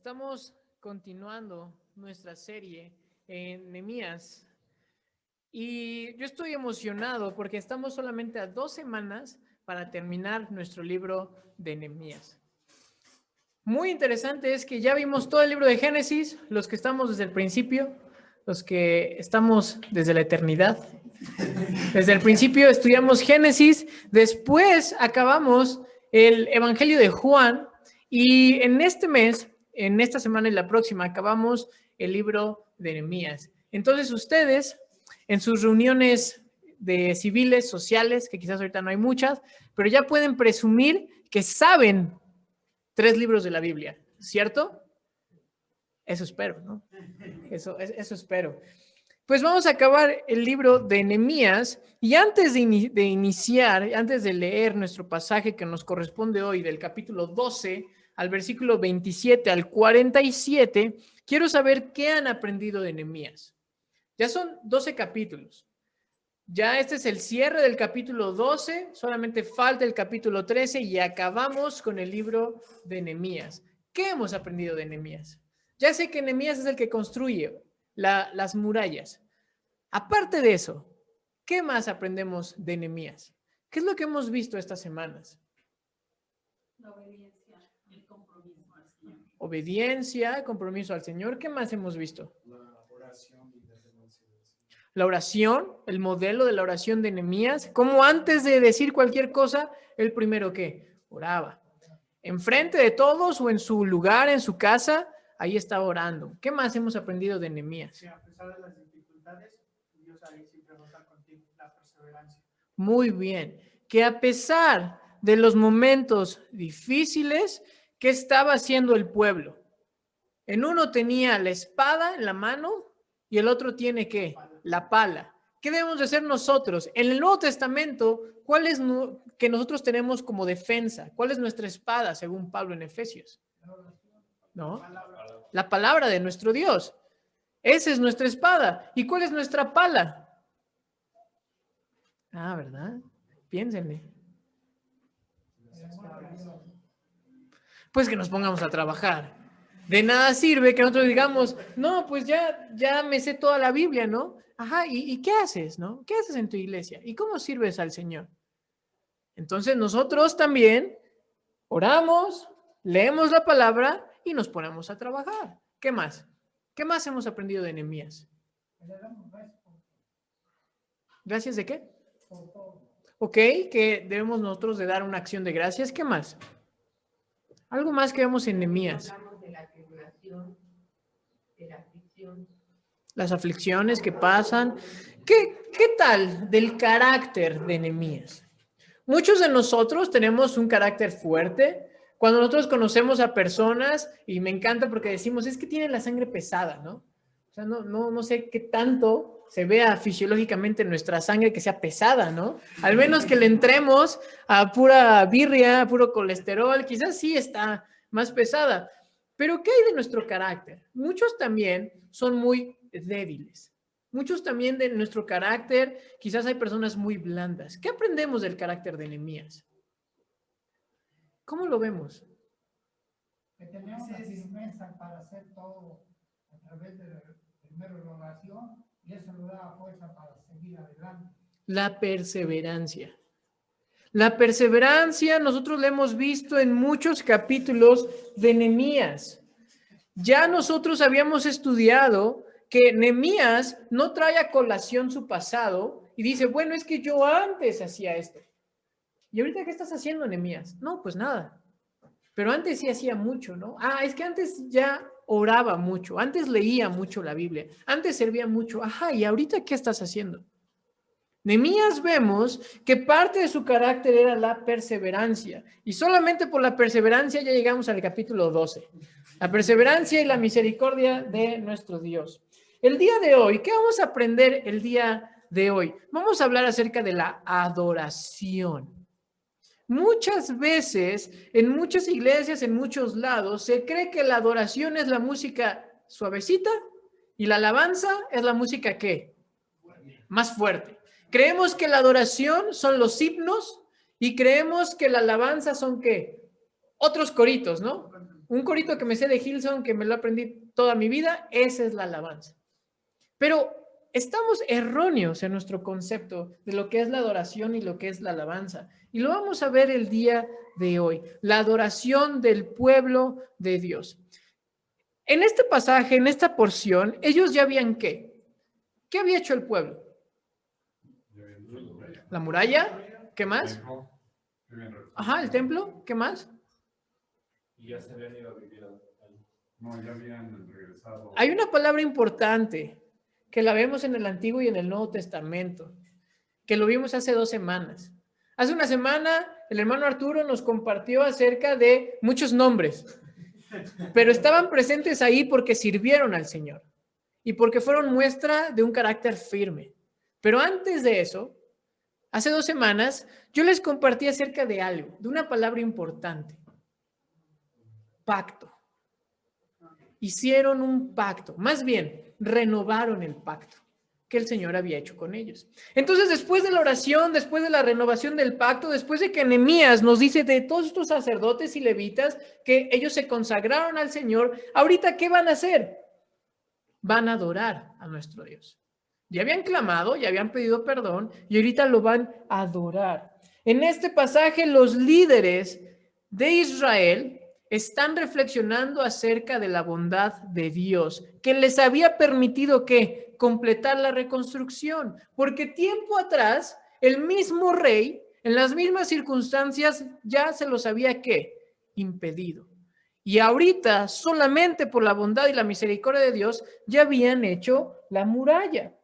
Estamos continuando nuestra serie en Nehemías y yo estoy emocionado porque estamos solamente a 2 semanas para terminar nuestro libro de Nehemías. Muy interesante es que ya vimos todo el libro de Génesis, los que estamos desde el principio, los que estamos desde la eternidad. Desde el principio estudiamos Génesis, después acabamos el Evangelio de Juan y en este mes, en esta semana y la próxima, acabamos el libro de Nehemías. Entonces ustedes, en sus reuniones de civiles, sociales, que quizás ahorita no hay muchas, pero ya pueden presumir que saben 3 libros de la Biblia, ¿cierto? Eso espero, ¿no? Eso espero. Pues vamos a acabar el libro de Nehemías y antes de iniciar, antes de leer nuestro pasaje que nos corresponde hoy del capítulo 12 al versículo 27 al 47, quiero saber qué han aprendido de Nehemías. Ya son 12 capítulos. Ya este es el cierre del capítulo 12, solamente falta el capítulo 13 y acabamos con el libro de Nehemías. ¿Qué hemos aprendido de Nehemías? Ya sé que Nehemías es el que construye las murallas. Aparte de eso, ¿qué más aprendemos de Nehemías? ¿Qué es lo que hemos visto estas semanas? La obediencia, el compromiso al Señor. Obediencia, compromiso al Señor. ¿Qué más hemos visto? La oración y la reverencia. La oración, el modelo de la oración de Nehemías, como antes de decir cualquier cosa, el primero que oraba. Enfrente de todos o en su lugar, en su casa, ahí estaba orando. ¿Qué más hemos aprendido de Nehemías? Sí, a pesar de las dificultades, Dios ahí siempre va a estar contigo, la perseverancia. Muy bien. Que a pesar de los momentos difíciles, ¿qué estaba haciendo el pueblo? En uno tenía la espada en la mano y el otro tiene ¿qué? La pala. ¿Qué debemos de hacer nosotros? En el Nuevo Testamento, ¿cuál es que nosotros tenemos como defensa? ¿Cuál es nuestra espada, según Pablo en Efesios? ¿No? La palabra de nuestro Dios. Esa es nuestra espada. ¿Y cuál es nuestra pala? Ah, ¿verdad? Piénsenle. Pues que nos pongamos a trabajar. De nada sirve que nosotros digamos, no, pues ya me sé toda la Biblia, ¿no? Ajá, ¿y qué haces, no? ¿Qué haces en tu iglesia? ¿Y cómo sirves al Señor? Entonces nosotros también oramos, leemos la palabra y nos ponemos a trabajar. ¿Qué más? ¿Qué más hemos aprendido de Nehemías? ¿Gracias de qué? Ok, que debemos nosotros de dar una acción de gracias. ¿Qué más? Algo más que vemos en Nehemías. Hablamos de la tribulación, de la aflicción. Las aflicciones que pasan. ¿Qué tal del carácter de Nehemías? Muchos de nosotros tenemos un carácter fuerte. Cuando nosotros conocemos a personas, y me encanta porque decimos, es que tienen la sangre pesada, ¿no? O sea, no sé qué tanto se vea fisiológicamente en nuestra sangre que sea pesada, ¿no? Al menos que le entremos a pura birria, a puro colesterol, quizás sí está más pesada. Pero ¿qué hay de nuestro carácter? Muchos también son muy débiles. Muchos también de nuestro carácter, quizás hay personas muy blandas. ¿Qué aprendemos del carácter de Nehemías? ¿Cómo lo vemos? Que tenemos la firmeza para hacer todo a través de primero la oración y eso nos da fuerza para seguir adelante. La perseverancia. La perseverancia nosotros la hemos visto en muchos capítulos de Nehemías. Ya nosotros habíamos estudiado que Nehemías no trae a colación su pasado y dice, bueno, es que yo antes hacía esto. ¿Y ahorita qué estás haciendo, Nehemías? No, pues nada. Pero antes sí hacía mucho, ¿no? Ah, es que antes ya oraba mucho, antes leía mucho la Biblia, antes servía mucho. Ajá, ¿y ahorita qué estás haciendo? Nehemías vemos que parte de su carácter era la perseverancia. Y solamente por la perseverancia ya llegamos al capítulo 12. La perseverancia y la misericordia de nuestro Dios. El día de hoy, ¿qué vamos a aprender el día de hoy? Vamos a hablar acerca de la adoración. Muchas veces, en muchas iglesias, en muchos lados, se cree que la adoración es la música suavecita y la alabanza es la música ¿qué? Más fuerte. Creemos que la adoración son los himnos y creemos que la alabanza son ¿qué? Otros coritos, ¿no? un corito que me sé de Hillsong, que me lo aprendí toda mi vida, esa es la alabanza. Pero estamos erróneos en nuestro concepto de lo que es la adoración y lo que es la alabanza. Y lo vamos a ver el día de hoy, la adoración del pueblo de Dios. En este pasaje, en esta porción, ellos ya habían ¿qué? ¿Qué había hecho el pueblo? La muralla, ¿qué más? Ajá, el templo, ¿qué más? Y ya se habían ido a vivir ahí. No, ya habían regresado. Hay una palabra importante que la vemos en el Antiguo y en el Nuevo Testamento, que lo vimos hace 2 semanas. Hace una semana el hermano Arturo nos compartió acerca de muchos nombres, pero estaban presentes ahí porque sirvieron al Señor y porque fueron muestra de un carácter firme. Pero antes de eso, hace 2 semanas, yo les compartí acerca de algo, de una palabra importante. Pacto. Hicieron un pacto, más bien, renovaron el pacto que el Señor había hecho con ellos. Entonces, después de la oración, después de la renovación del pacto, después de que Nehemías nos dice de todos estos sacerdotes y levitas que ellos se consagraron al Señor, ahorita, ¿qué van a hacer? Van a adorar a nuestro Dios. Ya habían clamado, ya habían pedido perdón y ahorita lo van a adorar. En este pasaje, los líderes de Israel están reflexionando acerca de la bondad de Dios, que les había permitido que completar la reconstrucción, porque tiempo atrás el mismo rey, en las mismas circunstancias, ya se los había ¿qué? Impedido. Y ahorita, solamente por la bondad y la misericordia de Dios, ya habían hecho la muralla.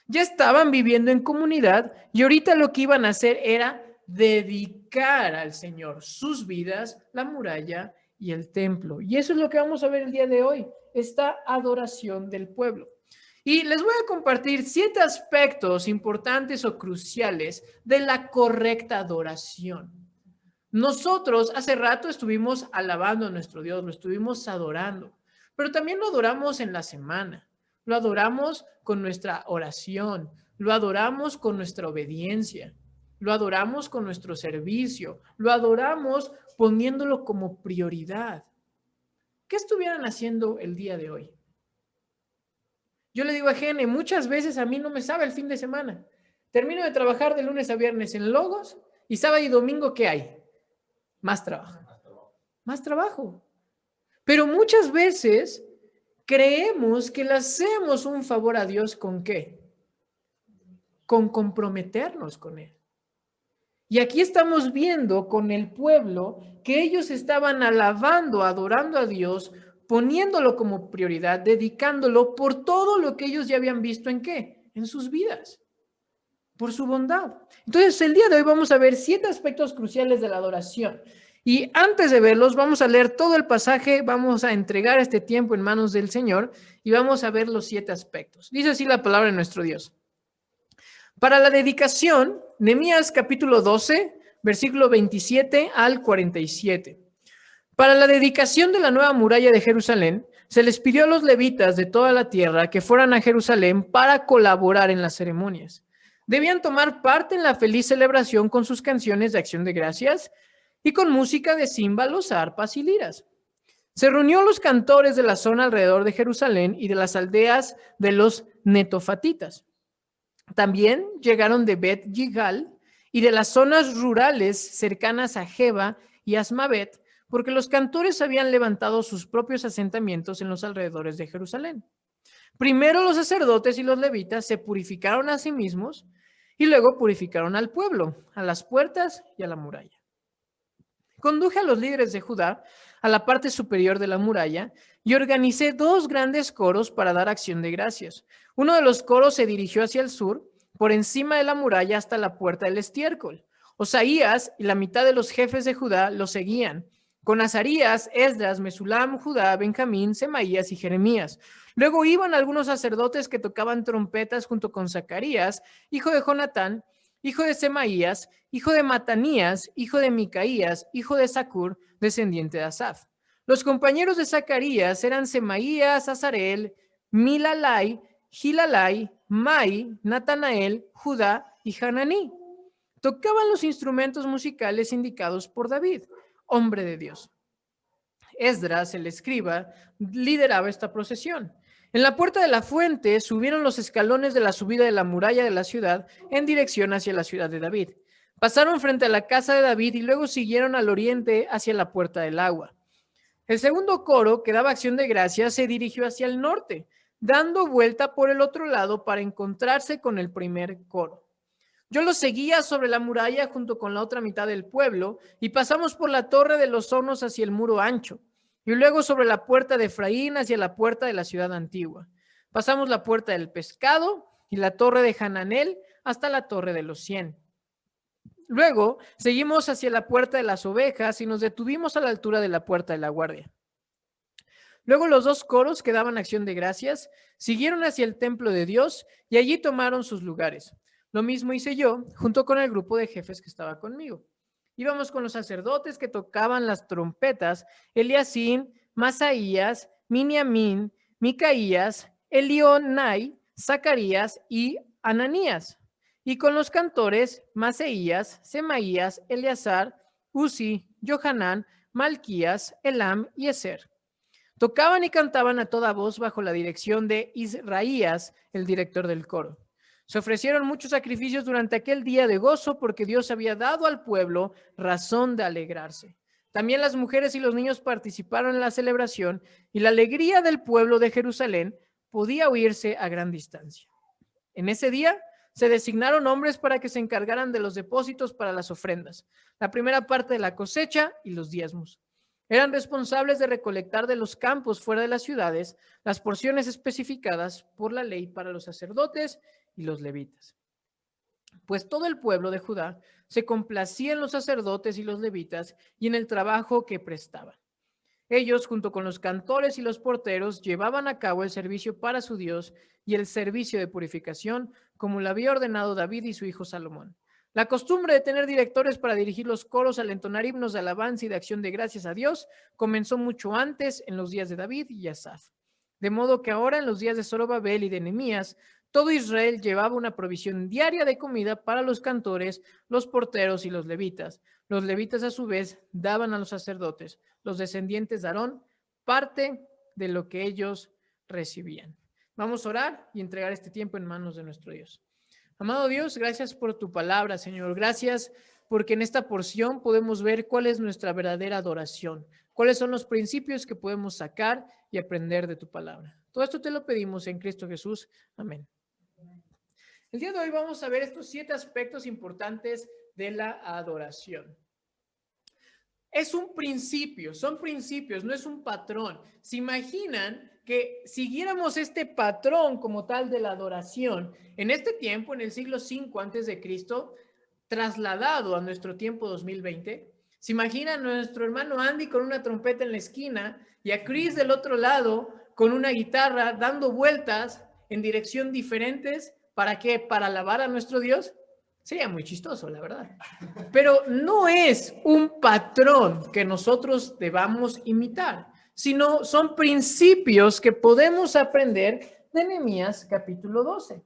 Ya estaban viviendo en comunidad y ahorita lo que iban a hacer era dedicar al Señor sus vidas, la muralla y el templo. Y eso es lo que vamos a ver el día de hoy, esta adoración del pueblo. Y les voy a compartir 7 aspectos importantes o cruciales de la correcta adoración. Nosotros hace rato estuvimos alabando a nuestro Dios, lo estuvimos adorando, pero también lo adoramos en la semana, lo adoramos con nuestra oración, lo adoramos con nuestra obediencia, lo adoramos con nuestro servicio, lo adoramos poniéndolo como prioridad. ¿Qué estuvieran haciendo el día de hoy? Yo le digo a Gene, muchas veces a mí no me sabe el fin de semana. Termino de trabajar de lunes a viernes en Logos y sábado y domingo, ¿qué hay? Más trabajo. Más trabajo. Pero muchas veces creemos que le hacemos un favor a Dios ¿con qué? Con comprometernos con Él. Y aquí estamos viendo con el pueblo que ellos estaban alabando, adorando a Dios, poniéndolo como prioridad, dedicándolo por todo lo que ellos ya habían visto en ¿qué? En sus vidas, por su bondad. Entonces, el día de hoy vamos a ver 7 aspectos cruciales de la adoración. Y antes de verlos, vamos a leer todo el pasaje, vamos a entregar este tiempo en manos del Señor y vamos a ver los 7 aspectos. Dice así la palabra de nuestro Dios. Para la dedicación, Nehemías capítulo 12, versículo 27 al 47. Para la dedicación de la nueva muralla de Jerusalén, se les pidió a los levitas de toda la tierra que fueran a Jerusalén para colaborar en las ceremonias. Debían tomar parte en la feliz celebración con sus canciones de acción de gracias y con música de címbalos, arpas y liras. Se reunió los cantores de la zona alrededor de Jerusalén y de las aldeas de los netofatitas. También llegaron de Bet Yigal y de las zonas rurales cercanas a Jeba y Asmavet, porque los cantores habían levantado sus propios asentamientos en los alrededores de Jerusalén. Primero los sacerdotes y los levitas se purificaron a sí mismos y luego purificaron al pueblo, a las puertas y a la muralla. Conduje a los líderes de Judá a la parte superior de la muralla y organicé 2 grandes coros para dar acción de gracias. Uno de los coros se dirigió hacia el sur, por encima de la muralla hasta la puerta del estiércol. Osaías y la mitad de los jefes de Judá lo seguían, con Azarías, Esdras, Mesulam, Judá, Benjamín, Semaías y Jeremías. Luego iban algunos sacerdotes que tocaban trompetas junto con Zacarías, hijo de Jonatán, hijo de Semaías, hijo de Matanías, hijo de Micaías, hijo de Zacur, descendiente de Asaf. Los compañeros de Zacarías eran Semaías, Azarel, Milalai, Gilalai, Mai, Natanael, Judá y Hananí. Tocaban los instrumentos musicales indicados por David, hombre de Dios. Esdras, el escriba, lideraba esta procesión. En la puerta de la fuente subieron los escalones de la subida de la muralla de la ciudad en dirección hacia la ciudad de David. Pasaron frente a la casa de David y luego siguieron al oriente hacia la puerta del agua. El segundo coro, que daba acción de gracias, se dirigió hacia el norte, dando vuelta por el otro lado para encontrarse con el primer coro. Yo lo seguía sobre la muralla junto con la otra mitad del pueblo y pasamos por la torre de los hornos hacia el muro ancho y luego sobre la puerta de Efraín hacia la puerta de la ciudad antigua. Pasamos la puerta del pescado y la torre de Hananel hasta la torre de los 100. Luego seguimos hacia la puerta de las ovejas y nos detuvimos a la altura de la puerta de la guardia. Luego los dos coros que daban acción de gracias siguieron hacia el templo de Dios y allí tomaron sus lugares. Lo mismo hice yo junto con el grupo de jefes que estaba conmigo. Íbamos con los sacerdotes que tocaban las trompetas, Eliasín, Masaías, Miniamín, Micaías, Elionai, Zacarías y Ananías. Y con los cantores, Maseías, Semaías, Eleazar, Uzi, Johanán, Malquías, Elam y Eser. Tocaban y cantaban a toda voz bajo la dirección de Israías, el director del coro. Se ofrecieron muchos sacrificios durante aquel día de gozo porque Dios había dado al pueblo razón de alegrarse. También las mujeres y los niños participaron en la celebración y la alegría del pueblo de Jerusalén podía oírse a gran distancia. En ese día se designaron hombres para que se encargaran de los depósitos para las ofrendas, la primera parte de la cosecha y los diezmos. Eran responsables de recolectar de los campos fuera de las ciudades las porciones especificadas por la ley para los sacerdotes y los levitas. Pues todo el pueblo de Judá se complacía en los sacerdotes y los levitas y en el trabajo que prestaban. Ellos, junto con los cantores y los porteros, llevaban a cabo el servicio para su Dios y el servicio de purificación, como lo había ordenado David y su hijo Salomón. La costumbre de tener directores para dirigir los coros al entonar himnos de alabanza y de acción de gracias a Dios comenzó mucho antes, en los días de David y Asaf. De modo que ahora, en los días de Zorobabel y de Nehemías, todo Israel llevaba una provisión diaria de comida para los cantores, los porteros y los levitas. Los levitas, a su vez, daban a los sacerdotes, los descendientes de Aarón, parte de lo que ellos recibían. Vamos a orar y entregar este tiempo en manos de nuestro Dios. Amado Dios, gracias por tu palabra, Señor. Gracias porque en esta porción podemos ver cuál es nuestra verdadera adoración, cuáles son los principios que podemos sacar y aprender de tu palabra. Todo esto te lo pedimos en Cristo Jesús. Amén. El día de hoy vamos a ver estos 7 aspectos importantes de la adoración. Es un principio, son principios, no es un patrón. ¿Se imaginan que siguiéramos este patrón como tal de la adoración en este tiempo, en el siglo V antes de Cristo, trasladado a nuestro tiempo 2020? ¿Se imaginan a nuestro hermano Andy con una trompeta en la esquina y a Chris del otro lado con una guitarra dando vueltas en dirección diferentes? ¿Para qué? ¿Para alabar a nuestro Dios? Sería muy chistoso, la verdad. Pero no es un patrón que nosotros debamos imitar, sino son principios que podemos aprender de Nehemías capítulo 12.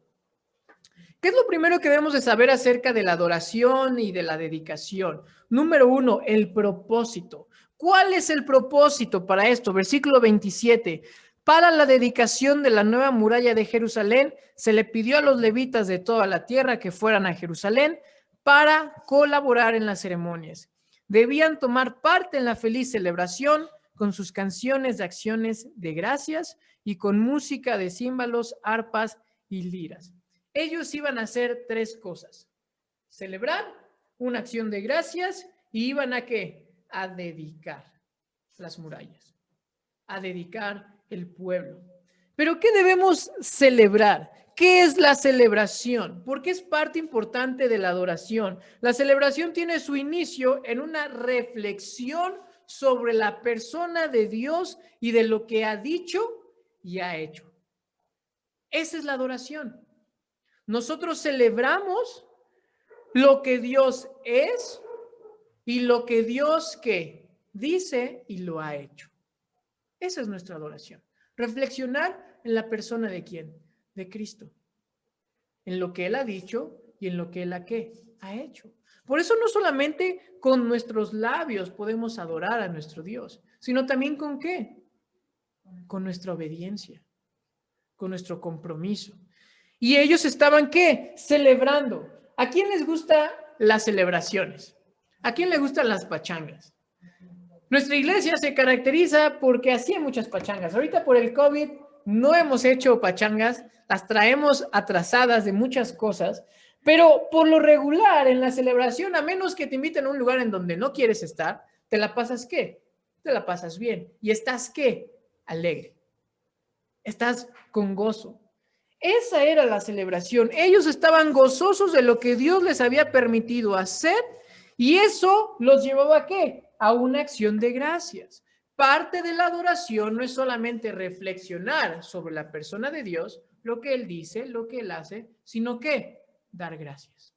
¿Qué es lo primero que debemos de saber acerca de la adoración y de la dedicación? Número 1, el propósito. ¿Cuál es el propósito para esto? Versículo 27. Para la dedicación de la nueva muralla de Jerusalén, se le pidió a los levitas de toda la tierra que fueran a Jerusalén para colaborar en las ceremonias. Debían tomar parte en la feliz celebración con sus canciones de acciones de gracias y con música de címbalos, arpas y liras. Ellos iban a hacer 3 cosas: celebrar, una acción de gracias, y iban a ¿qué? A dedicar las murallas, a dedicar el pueblo. Pero ¿qué debemos celebrar? ¿Qué es la celebración? Porque es parte importante de la adoración. La celebración tiene su inicio en una reflexión sobre la persona de Dios y de lo que ha dicho y ha hecho. Esa es la adoración. Nosotros celebramos lo que Dios es y lo que Dios ¿qué? Dice y lo ha hecho. Esa es nuestra adoración. Reflexionar en la persona de ¿quién? De Cristo. En lo que Él ha dicho y en lo que Él ha ¿qué? Ha hecho. Por eso no solamente con nuestros labios podemos adorar a nuestro Dios, sino también ¿con qué? Con nuestra obediencia, con nuestro compromiso. Y ellos estaban, ¿qué? Celebrando. ¿A quién les gustan las celebraciones? ¿A quién le gustan las pachangas? Nuestra iglesia se caracteriza porque hacía muchas pachangas. Ahorita por el COVID no hemos hecho pachangas, las traemos atrasadas de muchas cosas, pero por lo regular en la celebración, a menos que te inviten a un lugar en donde no quieres estar, ¿te la pasas qué? Te la pasas bien. ¿Y estás qué? Alegre. Estás con gozo. Esa era la celebración. Ellos estaban gozosos de lo que Dios les había permitido hacer y eso los llevaba ¿a qué? A una acción de gracias. Parte de la adoración no es solamente reflexionar sobre la persona de Dios, lo que Él dice, lo que Él hace, sino que dar gracias.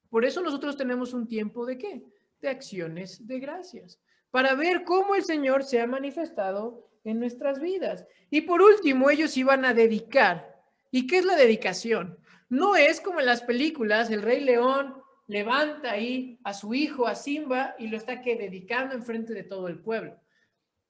Por eso nosotros tenemos un tiempo ¿de qué? De acciones de gracias, para ver cómo el Señor se ha manifestado en nuestras vidas. Y por último, ellos iban a dedicar. ¿Y qué es la dedicación? No es como en las películas, el Rey León levanta ahí a su hijo, a Simba, y lo está que dedicando enfrente de todo el pueblo.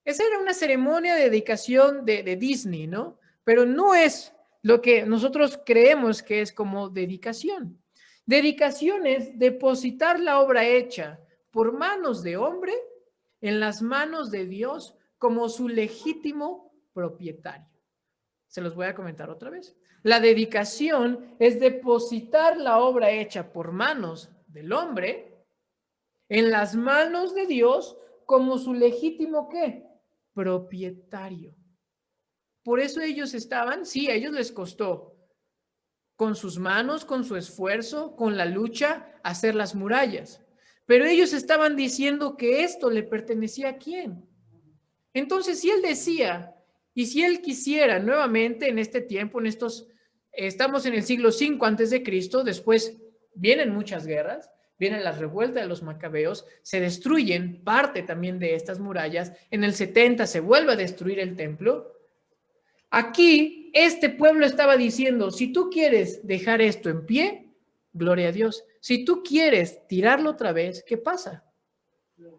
Esa era una ceremonia de dedicación de Disney, ¿no? Pero no es lo que nosotros creemos que es como dedicación. Dedicación es depositar la obra hecha por manos de hombre en las manos de Dios como su legítimo propietario. Se los voy a comentar otra vez. La dedicación es depositar la obra hecha por manos del hombre en las manos de Dios como su legítimo ¿qué? Propietario. Por eso ellos estaban, sí, a ellos les costó con sus manos, con su esfuerzo, con la lucha, hacer las murallas. Pero ellos estaban diciendo que esto le pertenecía ¿a quién? Entonces, si él decía, y si él quisiera nuevamente en este tiempo, estamos en el siglo V antes de Cristo, después vienen muchas guerras, vienen las revueltas de los macabeos, se destruyen parte también de estas murallas, en el 70 se vuelve a destruir el templo. Aquí, este pueblo estaba diciendo, si tú quieres dejar esto en pie, gloria a Dios. Si tú quieres tirarlo otra vez, ¿qué pasa?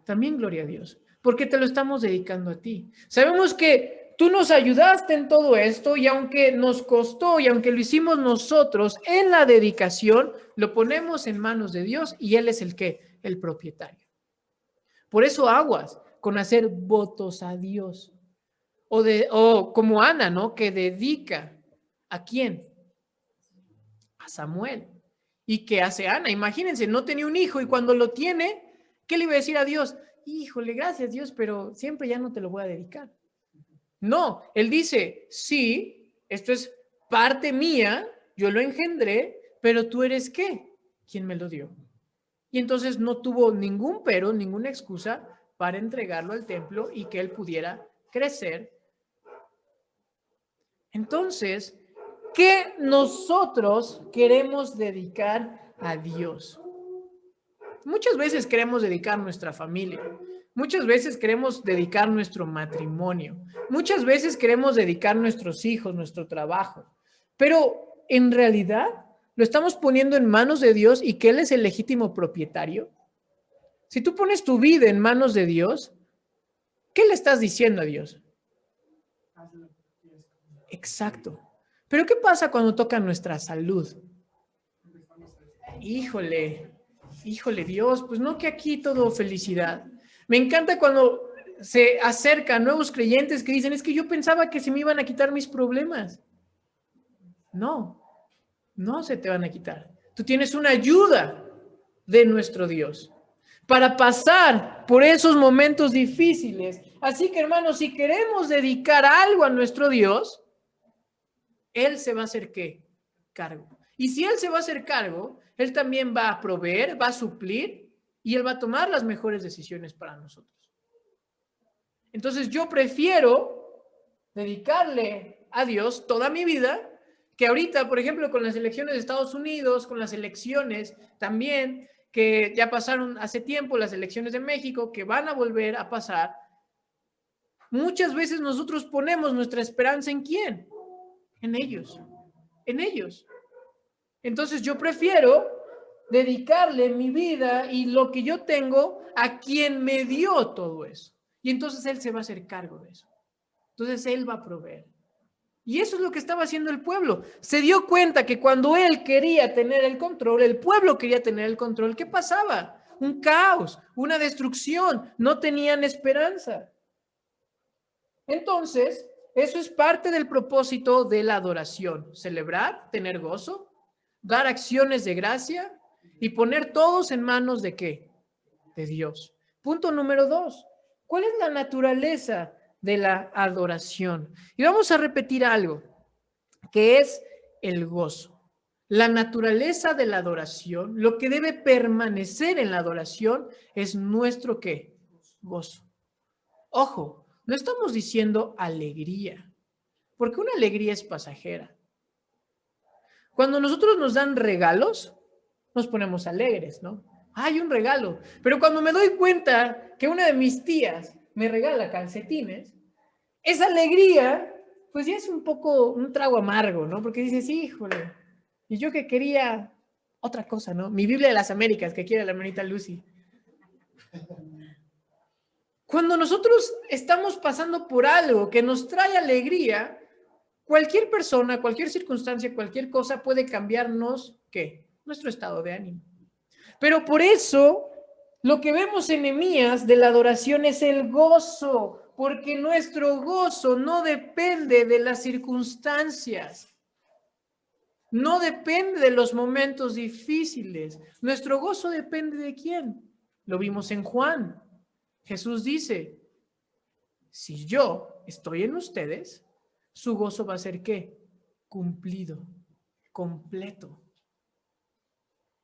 También gloria a Dios, porque te lo estamos dedicando a ti. Sabemos que tú nos ayudaste en todo esto y aunque nos costó y aunque lo hicimos nosotros en la dedicación, lo ponemos en manos de Dios y Él es el ¿qué? El propietario. Por eso aguas con hacer votos a Dios. O como Ana, ¿no? Que dedica ¿a quién? A Samuel. ¿Y qué hace Ana? Imagínense, no tenía un hijo y cuando lo tiene, ¿qué le iba a decir a Dios? Híjole, gracias Dios, pero siempre ya no te lo voy a dedicar. No, él dice, sí, esto es parte mía, yo lo engendré, pero tú eres ¿qué? ¿Quién me lo dio? Y entonces no tuvo ningún pero, ninguna excusa para entregarlo al templo y que él pudiera crecer. Entonces, ¿qué nosotros queremos dedicar a Dios? Muchas veces queremos dedicar nuestra familia, muchas veces queremos dedicar nuestro matrimonio, muchas veces queremos dedicar nuestros hijos, nuestro trabajo, pero en realidad lo estamos poniendo en manos de Dios y que Él es el legítimo propietario. Si tú pones tu vida en manos de Dios, ¿qué le estás diciendo a Dios? Exacto. Pero ¿qué pasa cuando toca nuestra salud? Híjole Dios, pues no que aquí todo felicidad. Me encanta cuando se acercan nuevos creyentes que dicen, es que yo pensaba que se me iban a quitar mis problemas. No se te van a quitar. Tú tienes una ayuda de nuestro Dios para pasar por esos momentos difíciles. Así que, hermanos, si queremos dedicar algo a nuestro Dios, Él se va a hacer ¿qué? Cargo. Y si Él se va a hacer cargo, Él también va a proveer, va a suplir y Él va a tomar las mejores decisiones para nosotros. Entonces yo prefiero dedicarle a Dios toda mi vida que ahorita, por ejemplo, con las elecciones de Estados Unidos, con las elecciones también que ya pasaron hace tiempo, las elecciones de México, que van a volver a pasar. Muchas veces nosotros ponemos nuestra esperanza ¿en quién? En ellos. Entonces yo prefiero dedicarle mi vida y lo que yo tengo a quien me dio todo eso. Y entonces Él se va a hacer cargo de eso. Entonces Él va a proveer. Y eso es lo que estaba haciendo el pueblo. Se dio cuenta que cuando Él quería tener el control, el pueblo quería tener el control, ¿qué pasaba? Un caos, una destrucción. No tenían esperanza. Entonces, eso es parte del propósito de la adoración. Celebrar, tener gozo, dar acciones de gracia y poner todos en manos de ¿qué? De Dios. Punto número 2. ¿Cuál es la naturaleza de la adoración? Y vamos a repetir algo, que es el gozo. La naturaleza de la adoración, lo que debe permanecer en la adoración es nuestro ¿qué? Gozo. Ojo, no estamos diciendo alegría, porque una alegría es pasajera. Cuando nosotros nos dan regalos, nos ponemos alegres, ¿no? Hay un regalo. Pero cuando me doy cuenta que una de mis tías me regala calcetines, esa alegría, pues ya es un poco un trago amargo, ¿no? Porque dices, híjole, y yo que quería otra cosa, ¿no? Mi Biblia de las Américas, que quiere la hermanita Lucy. Cuando nosotros estamos pasando por algo que nos trae alegría, cualquier persona, cualquier circunstancia, cualquier cosa puede cambiarnos, ¿qué? Nuestro estado de ánimo. Pero por eso, lo que vemos en Nehemías de la adoración es el gozo, porque nuestro gozo no depende de las circunstancias, no depende de los momentos difíciles. Nuestro gozo depende de quién. Lo vimos en Juan. Jesús dice, si yo estoy en ustedes, su gozo va a ser ¿qué? Cumplido, completo.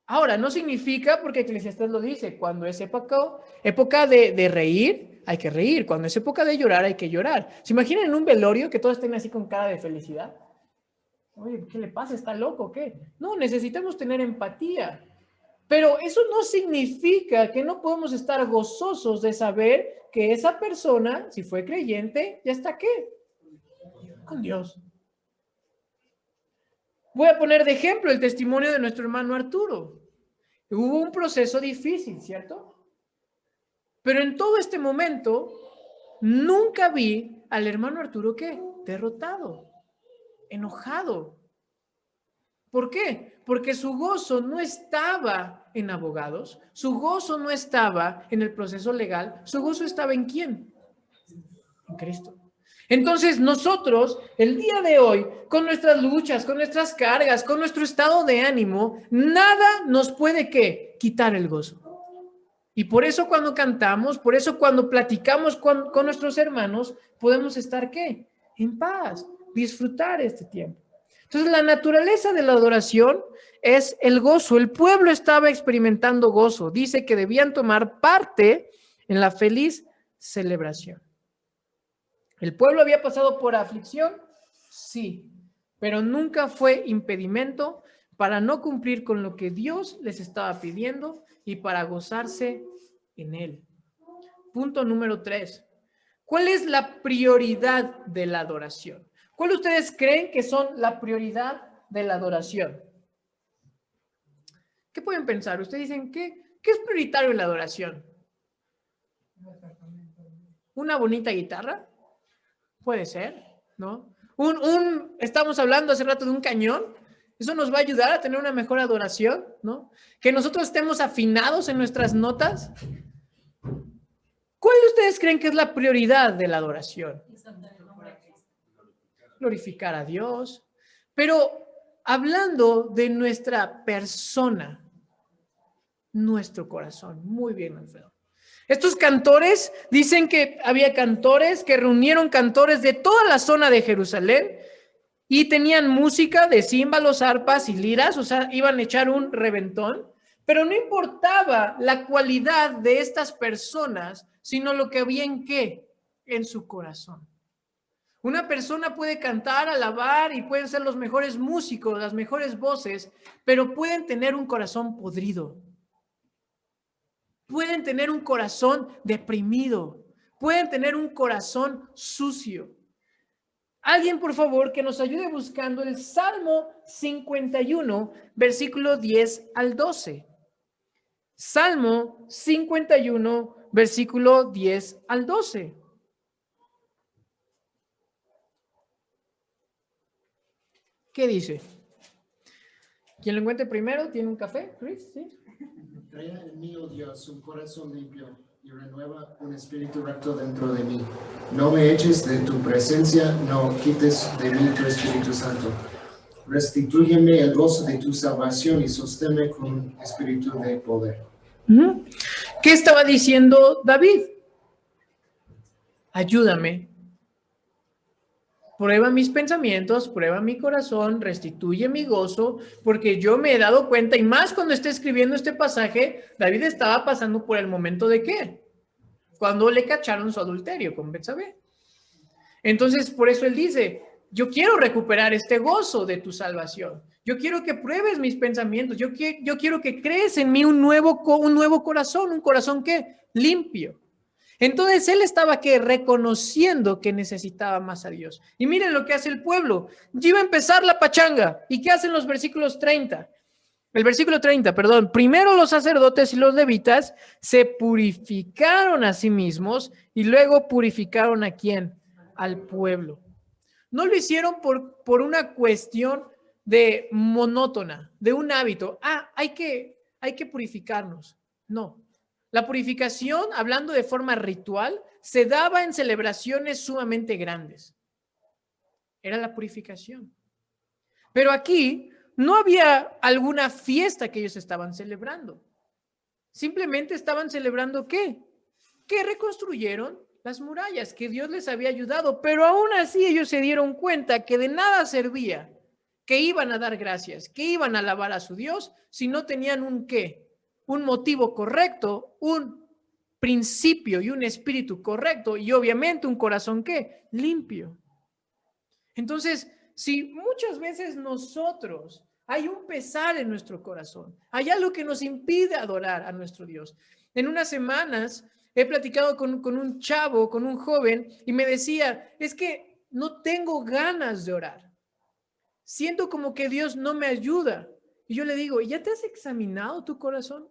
Ahora, no significa, porque Eclesiastés lo dice, cuando es época de reír, hay que reír. Cuando es época de llorar, hay que llorar. ¿Se imaginan en un velorio que todos estén así con cara de felicidad? Oye, ¿qué le pasa? ¿Está loco o qué? No, necesitamos tener empatía. Pero eso no significa que no podemos estar gozosos de saber que esa persona, si fue creyente, ya está ¿qué? Con Dios. Voy a poner de ejemplo el testimonio de nuestro hermano Arturo. Hubo un proceso difícil, ¿cierto? Pero en todo este momento, nunca vi al hermano Arturo ¿qué? Derrotado, enojado. ¿Por qué? Porque su gozo no estaba en abogados, su gozo no estaba en el proceso legal, su gozo estaba ¿en quién? En Cristo. Entonces nosotros, el día de hoy, con nuestras luchas, con nuestras cargas, con nuestro estado de ánimo, nada nos puede ¿qué? Quitar el gozo. Y por eso cuando cantamos, por eso cuando platicamos con nuestros hermanos, podemos estar ¿qué? En paz, disfrutar este tiempo. Entonces la naturaleza de la adoración es el gozo. El pueblo estaba experimentando gozo. Dice que debían tomar parte en la feliz celebración. ¿El pueblo había pasado por aflicción? Sí, pero nunca fue impedimento para no cumplir con lo que Dios les estaba pidiendo y para gozarse en él. Punto número 3. ¿Cuál es la prioridad de la adoración? ¿Cuál ustedes creen que son la prioridad de la adoración? ¿Qué pueden pensar? Ustedes dicen, ¿qué es prioritario en la adoración? ¿Una bonita guitarra? Puede ser, ¿no? Estamos hablando hace rato de un cañón. Eso nos va a ayudar a tener una mejor adoración, ¿no? Que nosotros estemos afinados en nuestras notas. ¿Cuál de ustedes creen que es la prioridad de la adoración? Glorificar a Dios. Pero hablando de nuestra persona, nuestro corazón. Muy bien, Alfredo. Estos cantores dicen que había cantores que reunieron cantores de toda la zona de Jerusalén y tenían música de címbalos, arpas y liras, o sea, iban a echar un reventón, pero no importaba la cualidad de estas personas, sino lo que había en qué, en su corazón. Una persona puede cantar, alabar y pueden ser los mejores músicos, las mejores voces, pero pueden tener un corazón podrido. Pueden tener un corazón deprimido, pueden tener un corazón sucio. Alguien, por favor, que nos ayude buscando el Salmo 51, versículo 10 al 12. Salmo 51, versículo 10 al 12. ¿Qué dice? Quien lo encuentre primero, ¿tiene un café, Chris? ¿Sí? Crea en mí, oh Dios, un corazón limpio y renueva un espíritu recto dentro de mí. No me eches de tu presencia, no quites de mí tu Espíritu Santo. Restitúyeme el gozo de tu salvación y sosténme con un espíritu de poder. ¿Qué estaba diciendo David? Ayúdame. Prueba mis pensamientos, prueba mi corazón, restituye mi gozo, porque yo me he dado cuenta, y más cuando está escribiendo este pasaje, David estaba pasando por el momento de ¿qué? Cuando le cacharon su adulterio con Betsabé. Entonces, por eso él dice, yo quiero recuperar este gozo de tu salvación. Yo quiero que pruebes mis pensamientos. Yo quiero que crees en mí un nuevo corazón, un corazón ¿qué? Limpio. Entonces él estaba que reconociendo que necesitaba más a Dios. Y miren lo que hace el pueblo. Ya iba a empezar la pachanga. ¿Y qué hacen los versículos 30? El versículo 30, perdón. Primero los sacerdotes y los levitas se purificaron a sí mismos y luego purificaron ¿a quién? Al pueblo. No lo hicieron por una cuestión de monótona, de un hábito. Hay que purificarnos. No. La purificación, hablando de forma ritual, se daba en celebraciones sumamente grandes. Era la purificación. Pero aquí no había alguna fiesta que ellos estaban celebrando. Simplemente estaban celebrando ¿qué? Que reconstruyeron las murallas, que Dios les había ayudado. Pero aún así ellos se dieron cuenta que de nada servía, que iban a dar gracias, que iban a alabar a su Dios si no tenían un ¿qué? Un motivo correcto, un principio y un espíritu correcto y obviamente un corazón ¿qué? Limpio. Entonces, si muchas veces nosotros hay un pesar en nuestro corazón, hay algo que nos impide adorar a nuestro Dios. En unas semanas he platicado con un chavo, con un joven y me decía, es que no tengo ganas de orar. Siento como que Dios no me ayuda. Y yo le digo, ¿ya te has examinado tu corazón?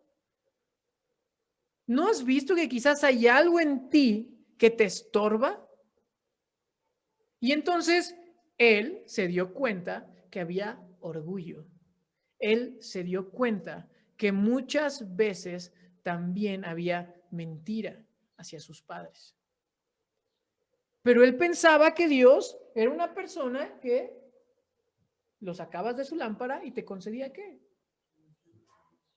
¿No has visto que quizás hay algo en ti que te estorba? Y entonces él se dio cuenta que había orgullo. Él se dio cuenta que muchas veces también había mentira hacia sus padres. Pero él pensaba que Dios era una persona que lo sacabas de su lámpara y te concedía ¿qué?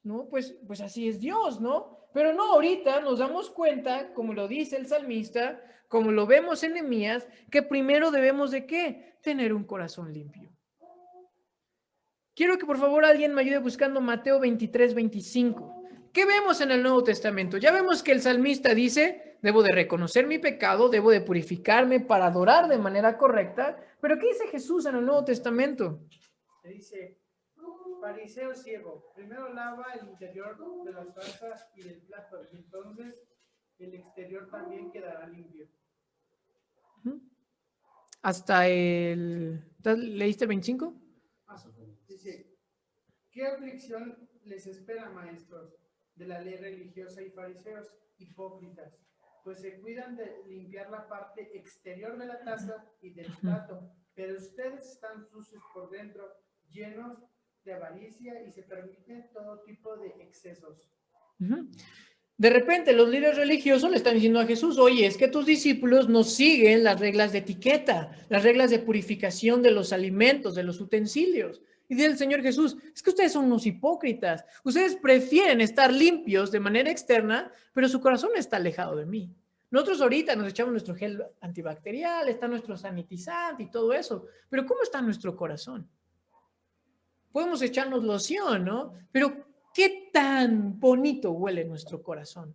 No, pues así es Dios, ¿no? Pero no, ahorita nos damos cuenta, como lo dice el salmista, como lo vemos en Nehemías, que primero debemos de ¿qué? Tener un corazón limpio. Quiero que por favor alguien me ayude buscando Mateo 23, 25. ¿Qué vemos en el Nuevo Testamento? Ya vemos que el salmista dice, debo de reconocer mi pecado, debo de purificarme para adorar de manera correcta. Pero ¿qué dice Jesús en el Nuevo Testamento? Dice, fariseo ciego, primero lava el interior de la taza y del plato, y entonces el exterior también quedará limpio. Hasta el... ¿Leíste el 25? Dice, ¿qué aflicción les espera, maestros de la ley religiosa y fariseos hipócritas? Pues se cuidan de limpiar la parte exterior de la taza y del plato, pero ustedes están sucios por dentro, llenos de avaricia y se permiten todo tipo de excesos. De repente los líderes religiosos le están diciendo a Jesús, oye, es que tus discípulos no siguen las reglas de etiqueta, las reglas de purificación de los alimentos, de los utensilios. Y dice el Señor Jesús, es que ustedes son unos hipócritas, ustedes prefieren estar limpios de manera externa, pero su corazón está alejado de mí. Nosotros ahorita nos echamos nuestro gel antibacterial, está nuestro sanitizante y todo eso, pero ¿cómo está nuestro corazón? Podemos echarnos loción, ¿no? Pero ¿qué tan bonito huele nuestro corazón,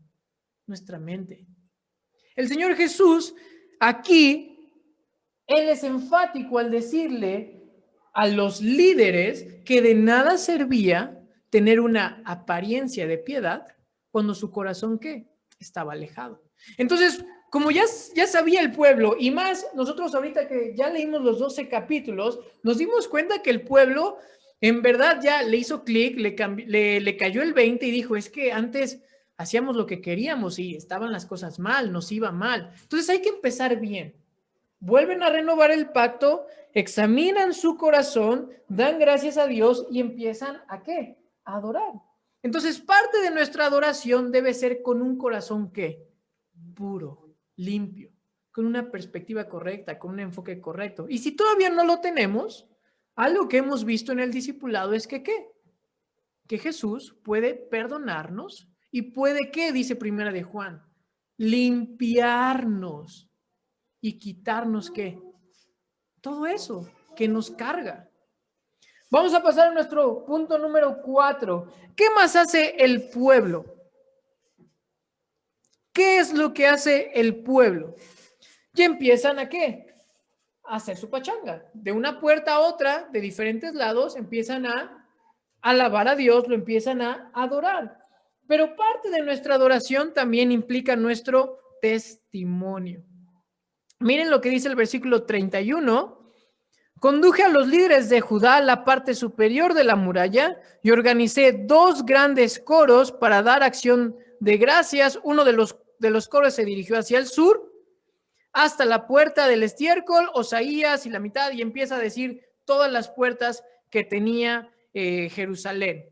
nuestra mente? El Señor Jesús aquí, Él es enfático al decirle a los líderes que de nada servía tener una apariencia de piedad cuando su corazón, ¿qué? Estaba alejado. Entonces, como ya sabía el pueblo, y más nosotros ahorita que ya leímos los 12 capítulos, nos dimos cuenta que el pueblo En verdad ya le hizo clic, le cayó el 20 y dijo, es que antes hacíamos lo que queríamos y estaban las cosas mal, nos iba mal. Entonces hay que empezar bien. Vuelven a renovar el pacto, examinan su corazón, dan gracias a Dios y empiezan ¿a qué? A adorar. Entonces parte de nuestra adoración debe ser con un corazón ¿qué? Puro, limpio, con una perspectiva correcta, con un enfoque correcto. Y si todavía no lo tenemos, algo que hemos visto en el discipulado es que ¿qué? Que Jesús puede perdonarnos y puede, ¿qué? Dice Primera de Juan, limpiarnos y quitarnos, ¿qué? Todo eso que nos carga. Vamos a pasar a nuestro punto número 4. ¿Qué más hace el pueblo? ¿Qué es lo que hace el pueblo? Ya empiezan ¿a qué? A hacer su pachanga. De una puerta a otra, de diferentes lados, empiezan a alabar a Dios, lo empiezan a adorar. Pero parte de nuestra adoración también implica nuestro testimonio. Miren lo que dice el versículo 31. Conduje a los líderes de Judá a la parte superior de la muralla y organicé 2 grandes coros para dar acción de gracias. Uno de los coros se dirigió hacia el sur, hasta la puerta del estiércol, Osaías y la mitad, y empieza a decir todas las puertas que tenía Jerusalén.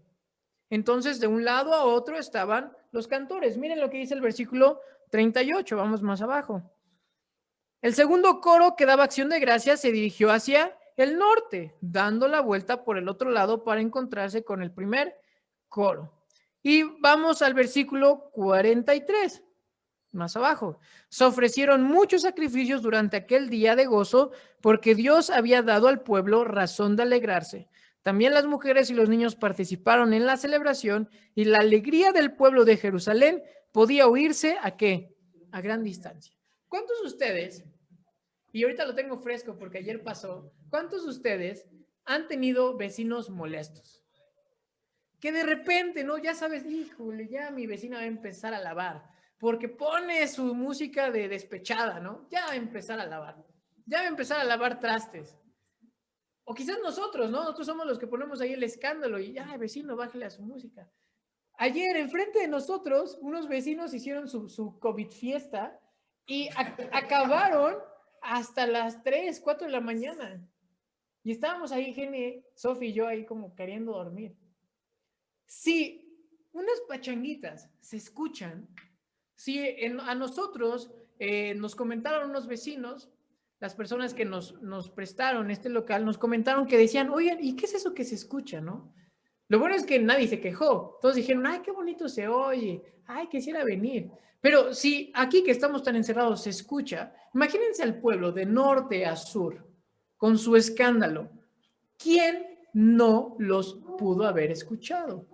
Entonces, de un lado a otro estaban los cantores. Miren lo que dice el versículo 38, vamos más abajo. El segundo coro que daba acción de gracias se dirigió hacia el norte, dando la vuelta por el otro lado para encontrarse con el primer coro. Y vamos al versículo 43, más abajo. Se ofrecieron muchos sacrificios durante aquel día de gozo porque Dios había dado al pueblo razón de alegrarse. También las mujeres y los niños participaron en la celebración y la alegría del pueblo de Jerusalén podía oírse ¿a qué? A gran distancia. ¿Cuántos de ustedes, y ahorita lo tengo fresco porque ayer pasó, cuántos de ustedes han tenido vecinos molestos? Que de repente, ¿no? Ya sabes, híjole, ya mi vecina va a empezar a lavar, porque pone su música de despechada, ¿no? Ya va a empezar a lavar, ya va a empezar a lavar trastes. O quizás nosotros, ¿no? Nosotros somos los que ponemos ahí el escándalo y ya, vecino, bájale a su música. Ayer, enfrente de nosotros, unos vecinos hicieron su COVID fiesta y acabaron hasta las 3, 4 de la mañana. Y estábamos ahí, Gene, Sofi y yo ahí como queriendo dormir. Si unas pachanguitas se escuchan, si a nosotros nos comentaron unos vecinos, las personas que nos prestaron este local, nos comentaron que decían, oigan, ¿y qué es eso que se escucha, no? Lo bueno es que nadie se quejó. Todos dijeron, ay, qué bonito se oye, ay, quisiera venir. Pero si aquí que estamos tan encerrados se escucha, imagínense al pueblo de norte a sur, con su escándalo. ¿Quién no los pudo haber escuchado?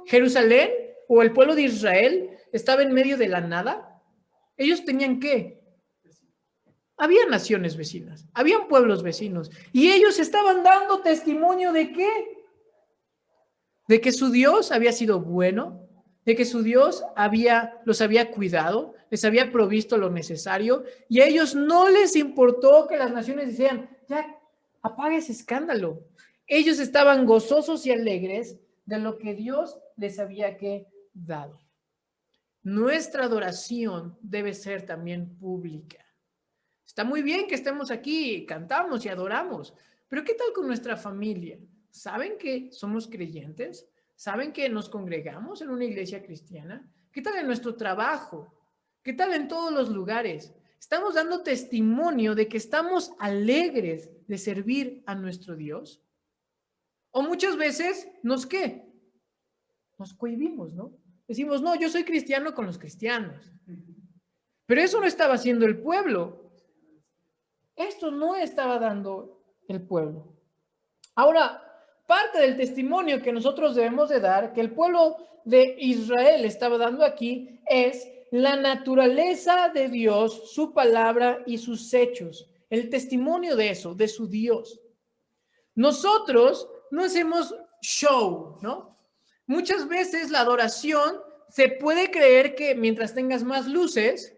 ¿Jerusalén o el pueblo de Israel estaba en medio de la nada? Ellos tenían ¿qué? Había naciones vecinas, habían pueblos vecinos, y ellos estaban dando testimonio ¿de qué? De que su Dios había sido bueno, de que su Dios los había cuidado, les había provisto lo necesario, y a ellos no les importó que las naciones decían, ya, apague ese escándalo. Ellos estaban gozosos y alegres de lo que Dios les había dado. Nuestra adoración debe ser también pública. Está muy bien que estemos aquí, cantamos y adoramos, pero ¿qué tal con nuestra familia? ¿Saben que somos creyentes? ¿Saben que nos congregamos en una iglesia cristiana? ¿Qué tal en nuestro trabajo? ¿Qué tal en todos los lugares? ¿Estamos dando testimonio de que estamos alegres de servir a nuestro Dios? O muchas veces, ¿qué? Nos cohibimos, ¿no? Decimos, no, yo soy cristiano con los cristianos. Pero eso no estaba haciendo el pueblo. Esto no estaba dando el pueblo. Ahora, parte del testimonio que nosotros debemos de dar, que el pueblo de Israel estaba dando aquí, es la naturaleza de Dios, su palabra y sus hechos. El testimonio de eso, de su Dios. Nosotros no hacemos show, ¿no? Muchas veces la adoración se puede creer que mientras tengas más luces,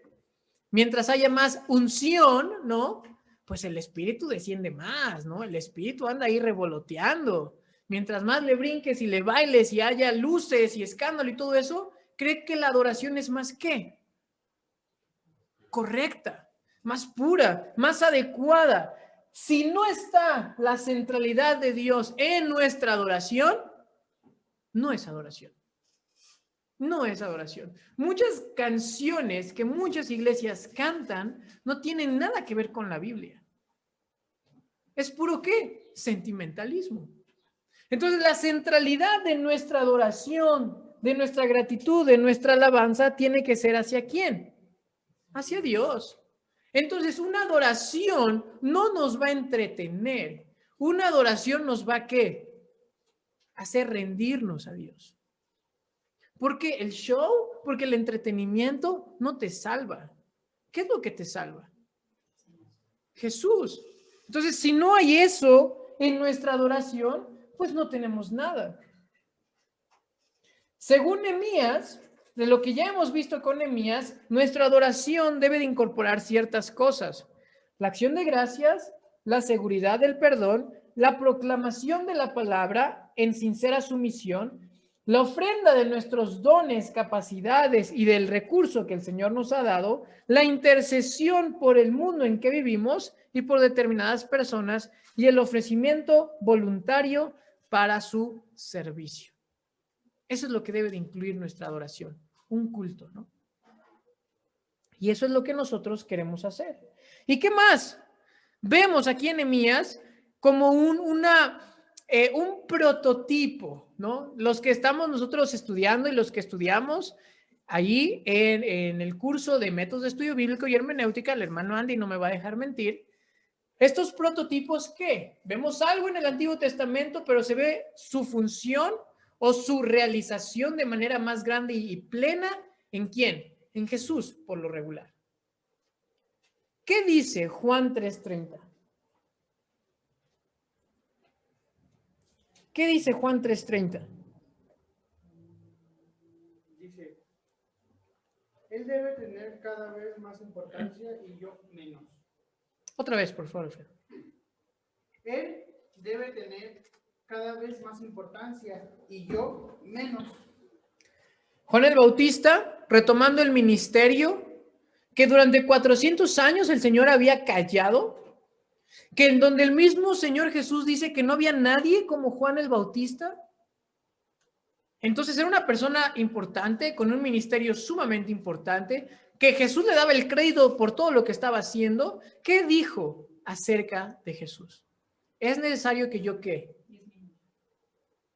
mientras haya más unción, ¿no? Pues el espíritu desciende más, ¿no? El espíritu anda ahí revoloteando. mientras más le brinques y le bailes y haya luces y escándalo y todo eso, cree que la adoración es más ¿qué? Correcta, más pura, más adecuada. Si no está la centralidad de Dios en nuestra adoración, no es adoración. No es adoración. Muchas canciones que muchas iglesias cantan no tienen nada que ver con la Biblia. ¿Es puro qué? Sentimentalismo. Entonces, la centralidad de nuestra adoración, de nuestra gratitud, de nuestra alabanza, tiene que ser ¿hacia quién? Hacia Dios. Entonces, una adoración no nos va a entretener. Una adoración nos va a ¿qué? Hacer rendirnos a Dios. Porque el show, porque el entretenimiento no te salva. ¿Qué es lo que te salva? Jesús. Entonces, si no hay eso en nuestra adoración, pues no tenemos nada. Según Nehemías, de lo que ya hemos visto con Nehemías, nuestra adoración debe de incorporar ciertas cosas. La acción de gracias, la seguridad del perdón, la proclamación de la palabra en sincera sumisión, la ofrenda de nuestros dones, capacidades y del recurso que el Señor nos ha dado, la intercesión por el mundo en que vivimos y por determinadas personas y el ofrecimiento voluntario para su servicio. Eso es lo que debe de incluir nuestra adoración, un culto, ¿no? Y eso es lo que nosotros queremos hacer. ¿Y qué más? Vemos aquí en Nehemías como un prototipo, ¿no? Los que estamos nosotros estudiando y los que estudiamos allí en el curso de métodos de estudio bíblico y hermenéutica, el hermano Andy no me va a dejar mentir. Estos prototipos, ¿qué? Vemos algo en el Antiguo Testamento, pero se ve su función o su realización de manera más grande y plena, ¿en quién? En Jesús, por lo regular. ¿Qué dice Juan 3:30? ¿Qué dice Juan 3:30? Dice, él debe tener cada vez más importancia y yo menos. Otra vez, por favor. Él debe tener cada vez más importancia y yo menos. Juan el Bautista, retomando el ministerio, que durante 400 años el Señor había callado, que en donde el mismo Señor Jesús dice que no había nadie como Juan el Bautista. Entonces era una persona importante, con un ministerio sumamente importante, que Jesús le daba el crédito por todo lo que estaba haciendo. ¿Qué dijo acerca de Jesús? Es necesario que yo, ¿qué?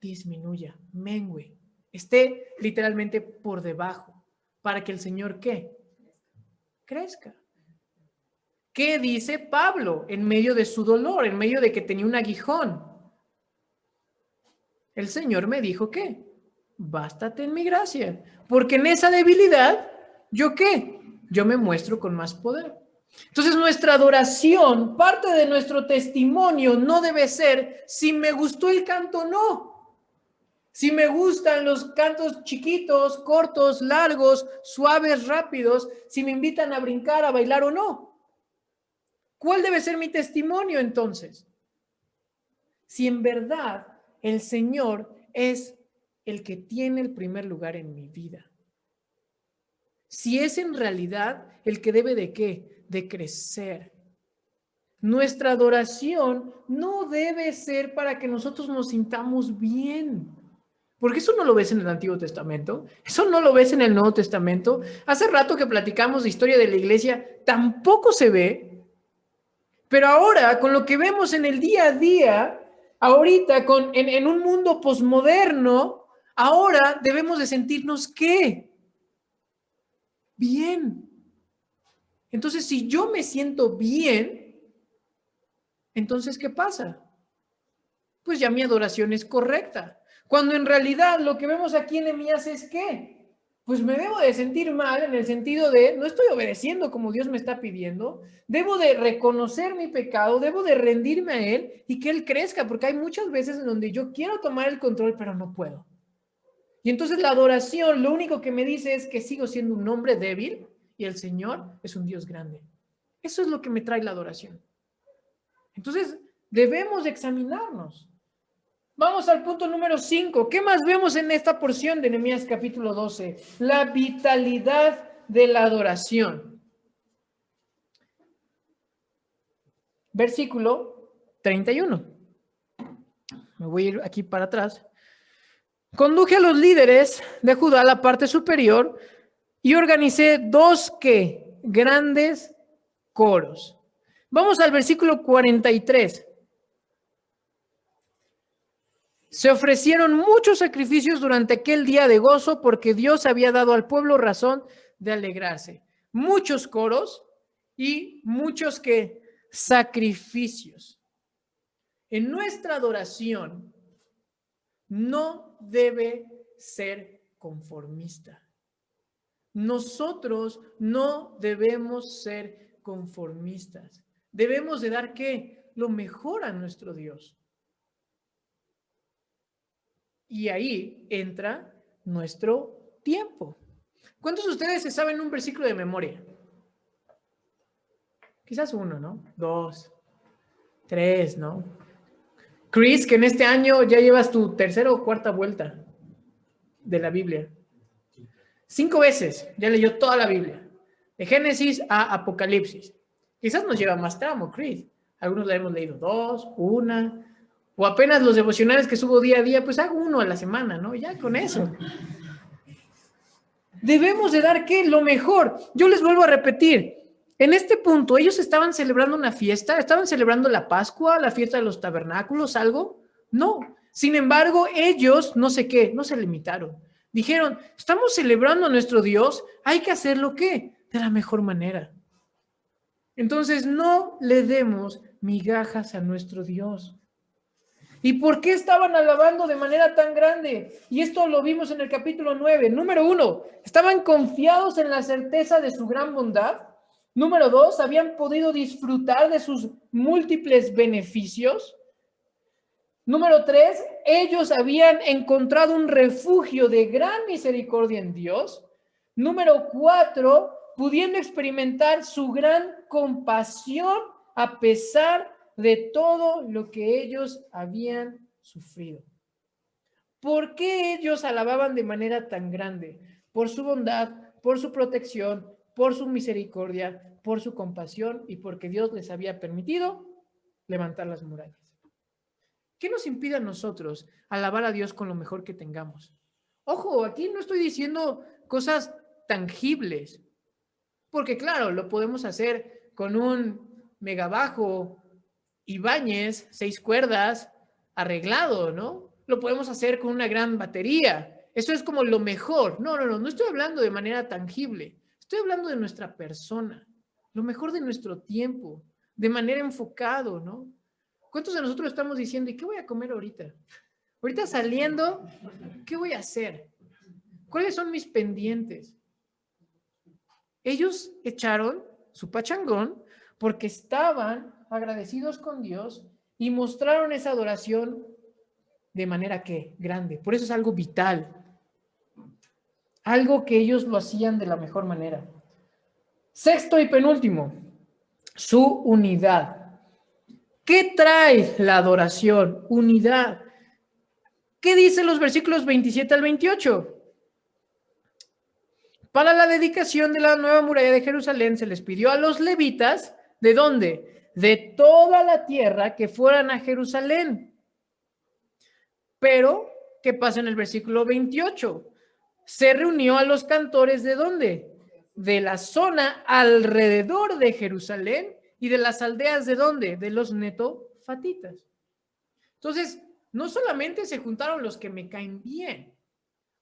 Disminuya, mengue, esté literalmente por debajo, para que el Señor, ¿qué? Crezca. ¿Qué dice Pablo en medio de su dolor, en medio de que tenía un aguijón? El Señor me dijo, ¿qué? Bástate en mi gracia, porque en esa debilidad, ¿yo qué? Yo me muestro con más poder. Entonces nuestra adoración, parte de nuestro testimonio no debe ser si me gustó el canto o no. Si me gustan los cantos chiquitos, cortos, largos, suaves, rápidos, si me invitan a brincar, a bailar o no. ¿Cuál debe ser mi testimonio entonces? Si en verdad el Señor es el que tiene el primer lugar en mi vida. Si es en realidad el que debe de ¿qué? De crecer. Nuestra adoración no debe ser para que nosotros nos sintamos bien. Porque eso no lo ves en el Antiguo Testamento, eso no lo ves en el Nuevo Testamento. Hace rato que platicamos de historia de la iglesia, tampoco se ve. Pero ahora, con lo que vemos en el día a día, ahorita en un mundo posmoderno, ahora debemos de sentirnos ¿qué? Bien. Entonces, si yo me siento bien, entonces, ¿qué pasa? Pues ya mi adoración es correcta. Cuando en realidad lo que vemos aquí en Nehemías es ¿qué? Pues me debo de sentir mal en el sentido de no estoy obedeciendo como Dios me está pidiendo, debo de reconocer mi pecado, debo de rendirme a Él y que Él crezca, porque hay muchas veces en donde yo quiero tomar el control, pero no puedo. Y entonces la adoración lo único que me dice es que sigo siendo un hombre débil y el Señor es un Dios grande. Eso es lo que me trae la adoración. Entonces debemos de examinarnos. Vamos al punto número 5. ¿Qué más vemos en esta porción de Nehemías capítulo 12? La vitalidad de la adoración. Versículo 31. Me voy a ir aquí para atrás. Conduje a los líderes de Judá a la parte superior y organicé dos grandes coros. Vamos al versículo 43. Se ofrecieron muchos sacrificios durante aquel día de gozo porque Dios había dado al pueblo razón de alegrarse. Muchos coros y muchos sacrificios. En nuestra adoración no debe ser conformista. Nosotros no debemos ser conformistas. Debemos de dar lo mejor a nuestro Dios. Y ahí entra nuestro tiempo. ¿Cuántos de ustedes se saben un versículo de memoria? Quizás uno, ¿no? 2, 3, ¿no? Chris, que en este año ya llevas tu tercera o cuarta vuelta de la Biblia. 5 veces ya leyó toda la Biblia. De Génesis a Apocalipsis. Quizás nos lleva más tramo, Chris. Algunos la hemos leído 2, 1... O apenas los devocionales que subo día a día, pues hago 1 a la semana, ¿no? Ya con eso. Debemos de dar lo mejor. Yo les vuelvo a repetir. En este punto, ellos estaban celebrando una fiesta, estaban celebrando la Pascua, la fiesta de los tabernáculos, algo. No. Sin embargo, ellos, no se limitaron. Dijeron, estamos celebrando a nuestro Dios, hay que hacerlo de la mejor manera. Entonces, no le demos migajas a nuestro Dios. ¿Y por qué estaban alabando de manera tan grande? Y esto lo vimos en el capítulo 9. Número 1, estaban confiados en la certeza de su gran bondad. Número 2, habían podido disfrutar de sus múltiples beneficios. Número 3, ellos habían encontrado un refugio de gran misericordia en Dios. Número 4, pudiendo experimentar su gran compasión a pesar de todo lo que ellos habían sufrido. ¿Por qué ellos alababan de manera tan grande? Por su bondad, por su protección, por su misericordia, por su compasión y porque Dios les había permitido levantar las murallas. ¿Qué nos impide a nosotros alabar a Dios con lo mejor que tengamos? Ojo, aquí no estoy diciendo cosas tangibles, porque claro, lo podemos hacer con un megabajo Ibáñez, 6 cuerdas, arreglado, ¿no? Lo podemos hacer con una gran batería. Eso es como lo mejor. No estoy hablando de manera tangible. Estoy hablando de nuestra persona, lo mejor de nuestro tiempo, de manera enfocado, ¿no? ¿Cuántos de nosotros estamos diciendo, ¿y qué voy a comer ahorita? Ahorita saliendo, ¿qué voy a hacer? ¿Cuáles son mis pendientes? Ellos echaron su pachangón porque estaban agradecidos con Dios y mostraron esa adoración de manera grande. Por eso es algo vital. Algo que ellos lo hacían de la mejor manera. Sexto y penúltimo, su unidad. ¿Qué trae la adoración? Unidad. ¿Qué dicen los versículos 27 al 28? Para la dedicación de la nueva muralla de Jerusalén se les pidió a los levitas, ¿de dónde? De toda la tierra que fueran a Jerusalén. Pero, ¿qué pasa en el versículo 28? Se reunió a los cantores ¿de dónde? De la zona alrededor de Jerusalén y de las aldeas ¿de dónde? De los netofatitas. Entonces, no solamente se juntaron los que me caen bien,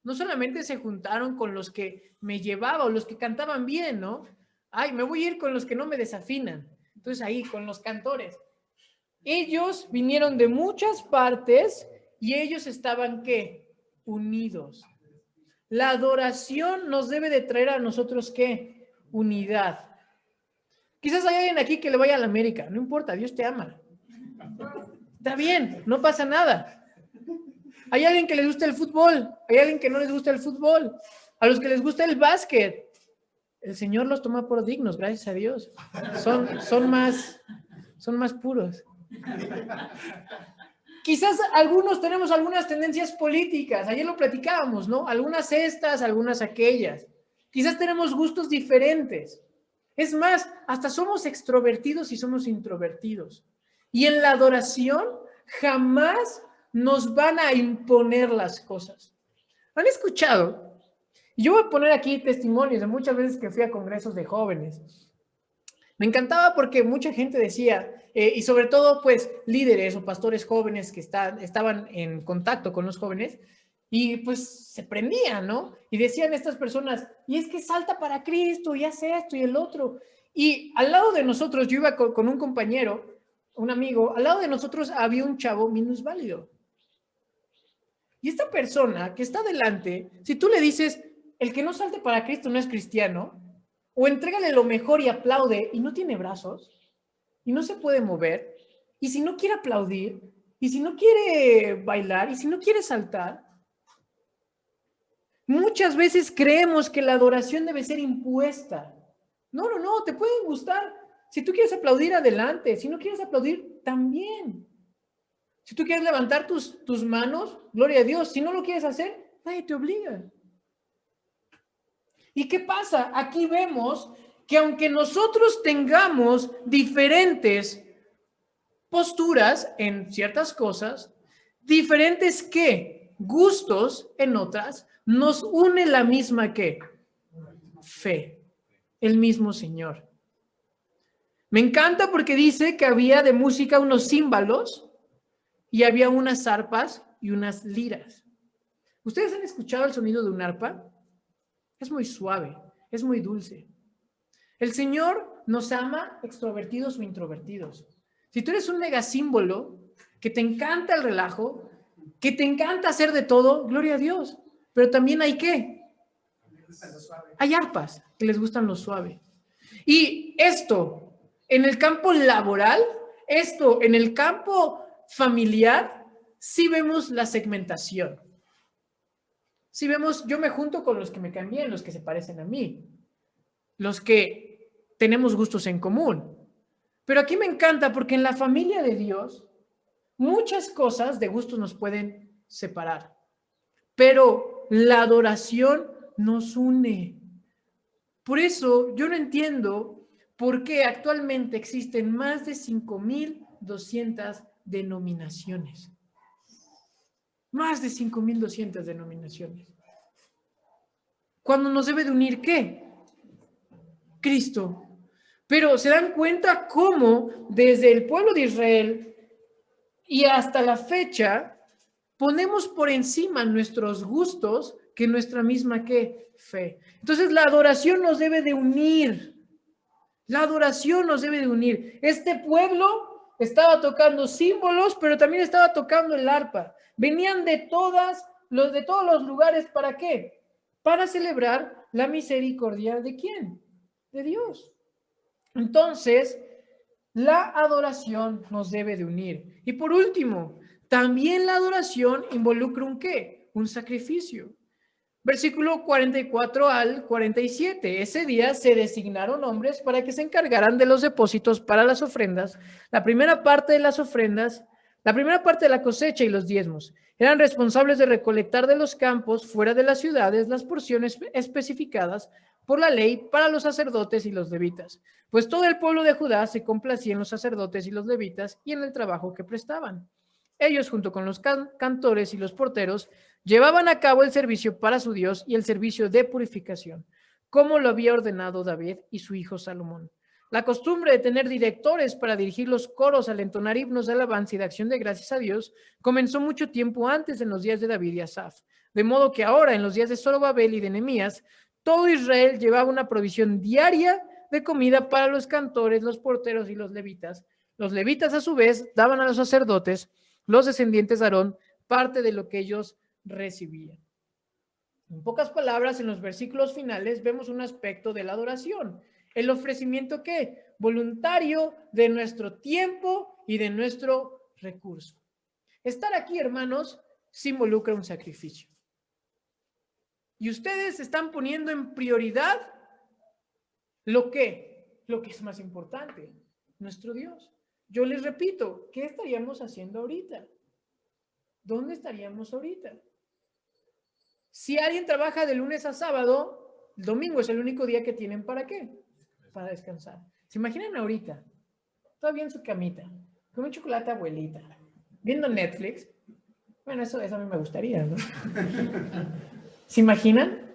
no solamente se juntaron con los que me llevaba o los que cantaban bien, ¿no? Ay, me voy a ir con los que no me desafinan. Entonces ahí, con los cantores. Ellos vinieron de muchas partes y ellos estaban, unidos. La adoración nos debe de traer a nosotros, unidad. Quizás hay alguien aquí que le vaya a la América. No importa, Dios te ama. Está bien, no pasa nada. Hay alguien que les gusta el fútbol. Hay alguien que no les gusta el fútbol. A los que les gusta el básquet. El Señor los toma por dignos, gracias a Dios. Son más puros. quizás algunos tenemos algunas tendencias políticas, ayer lo platicábamos, ¿no? Algunas estas, algunas aquellas. Quizás tenemos gustos diferentes. Es más, hasta somos extrovertidos y somos introvertidos. Y en la adoración jamás nos van a imponer las cosas. ¿Han escuchado? Yo voy a poner aquí testimonios de muchas veces que fui a congresos de jóvenes. Me encantaba porque mucha gente decía, y sobre todo pues líderes o pastores jóvenes que estaban en contacto con los jóvenes, y pues se prendían, ¿no? Y decían estas personas, y es que salta para Cristo, y hace esto y el otro. Y al lado de nosotros, yo iba con un compañero, un amigo, al lado de nosotros había un chavo minusválido. Y esta persona que está delante, si tú le dices, el que no salte para Cristo no es cristiano, o entrégale lo mejor y aplaude, y no tiene brazos, y no se puede mover, y si no quiere aplaudir, y si no quiere bailar, y si no quiere saltar, muchas veces creemos que la adoración debe ser impuesta. No, te pueden gustar. Si tú quieres aplaudir, adelante. Si no quieres aplaudir, también. Si tú quieres levantar tus manos, gloria a Dios. Si no lo quieres hacer, nadie te obliga. ¿Y qué pasa? Aquí vemos que aunque nosotros tengamos diferentes posturas en ciertas cosas, diferentes ¿qué? Gustos en otras, nos une la misma ¿qué? Fe, el mismo Señor. Me encanta porque dice que había de música unos címbalos y había unas arpas y unas liras. ¿Ustedes han escuchado el sonido de un arpa? Es muy suave, es muy dulce. El Señor nos ama extrovertidos o introvertidos. Si tú eres un megasímbolo, que te encanta el relajo, que te encanta hacer de todo, gloria a Dios. Pero también hay ¿qué? Hay arpas que les gustan lo suave. Y esto en el campo laboral, esto en el campo familiar, sí vemos la segmentación. Sí vemos, yo me junto con los que me caen bien, los que se parecen a mí, los que tenemos gustos en común. Pero aquí me encanta porque en la familia de Dios, muchas cosas de gustos nos pueden separar, pero la adoración nos une. Por eso yo no entiendo por qué actualmente existen más de 5,200 denominaciones. Más de 5,200 denominaciones. Cuando nos debe de unir, ¿qué? Cristo. Pero se dan cuenta cómo desde el pueblo de Israel y hasta la fecha ponemos por encima nuestros gustos que nuestra misma ¿qué? Fe. Entonces la adoración nos debe de unir. La adoración nos debe de unir. Este pueblo estaba tocando símbolos, pero también estaba tocando el arpa. Venían de todos los lugares, ¿para qué? Para celebrar la misericordia ¿de quién? De Dios. Entonces, la adoración nos debe de unir. Y por último, también la adoración involucra un ¿qué? Un sacrificio. Versículo 44 al 47. Ese día se designaron hombres para que se encargaran de los depósitos para las ofrendas, la primera parte de las ofrendas, la primera parte de la cosecha y los diezmos. Eran responsables de recolectar de los campos fuera de las ciudades las porciones especificadas por la ley para los sacerdotes y los levitas, pues todo el pueblo de Judá se complacía en los sacerdotes y los levitas y en el trabajo que prestaban. Ellos, junto con los cantores y los porteros, llevaban a cabo el servicio para su Dios y el servicio de purificación, como lo había ordenado David y su hijo Salomón. La costumbre de tener directores para dirigir los coros al entonar himnos de alabanza y de acción de gracias a Dios comenzó mucho tiempo antes en los días de David y Asaf, de modo que ahora en los días de Zorobabel y de Nehemías, todo Israel llevaba una provisión diaria de comida para los cantores, los porteros y los levitas. Los levitas a su vez daban a los sacerdotes, los descendientes de Aarón, parte de lo que ellos recibían. En pocas palabras, en los versículos finales vemos un aspecto de la adoración. El ofrecimiento ¿qué? Voluntario de nuestro tiempo y de nuestro recurso. Estar aquí, hermanos, sí involucra un sacrificio. Y ustedes están poniendo en prioridad lo que es más importante, nuestro Dios. Yo les repito, ¿qué estaríamos haciendo ahorita? ¿dónde estaríamos ahorita? Si alguien trabaja de lunes a sábado, el domingo es el único día que tienen ¿para qué? Para descansar. ¿Se imaginan ahorita? Todavía en su camita, con un chocolate abuelita, viendo Netflix. Bueno, eso a mí me gustaría, ¿no? ¿Se imaginan?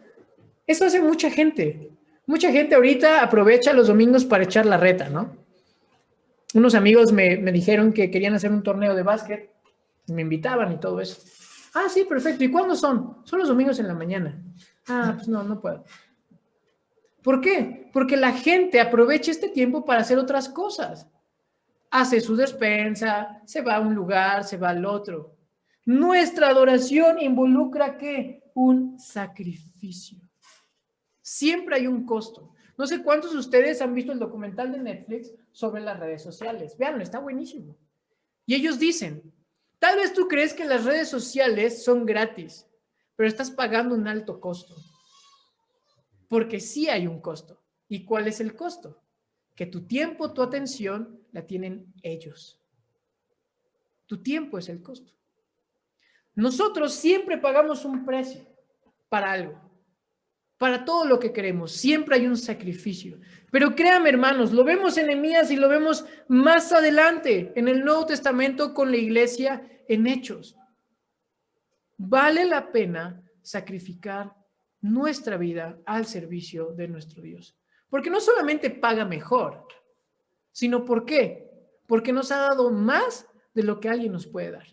Eso hace mucha gente. Mucha gente ahorita aprovecha los domingos para echar la reta, ¿no? Unos amigos me dijeron que querían hacer un torneo de básquet, me invitaban y todo eso. Ah, sí, perfecto. ¿Y cuándo son? Son los domingos en la mañana. Ah, pues no puedo. ¿Por qué? Porque la gente aprovecha este tiempo para hacer otras cosas. Hace su despensa, se va a un lugar, se va al otro. Nuestra adoración involucra ¿qué? Un sacrificio. Siempre hay un costo. No sé cuántos de ustedes han visto el documental de Netflix sobre las redes sociales. Veanlo, está buenísimo. Y ellos dicen, tal vez tú crees que las redes sociales son gratis, pero estás pagando un alto costo. Porque sí hay un costo. ¿Y cuál es el costo? Que tu tiempo, tu atención, la tienen ellos. Tu tiempo es el costo. Nosotros siempre pagamos un precio para algo. Para todo lo que queremos, siempre hay un sacrificio. Pero créanme, hermanos, lo vemos en Nehemías y lo vemos más adelante en el Nuevo Testamento con la iglesia en Hechos. Vale la pena sacrificar nuestra vida al servicio de nuestro Dios. Porque no solamente paga mejor, sino ¿por qué? Porque nos ha dado más de lo que alguien nos puede dar.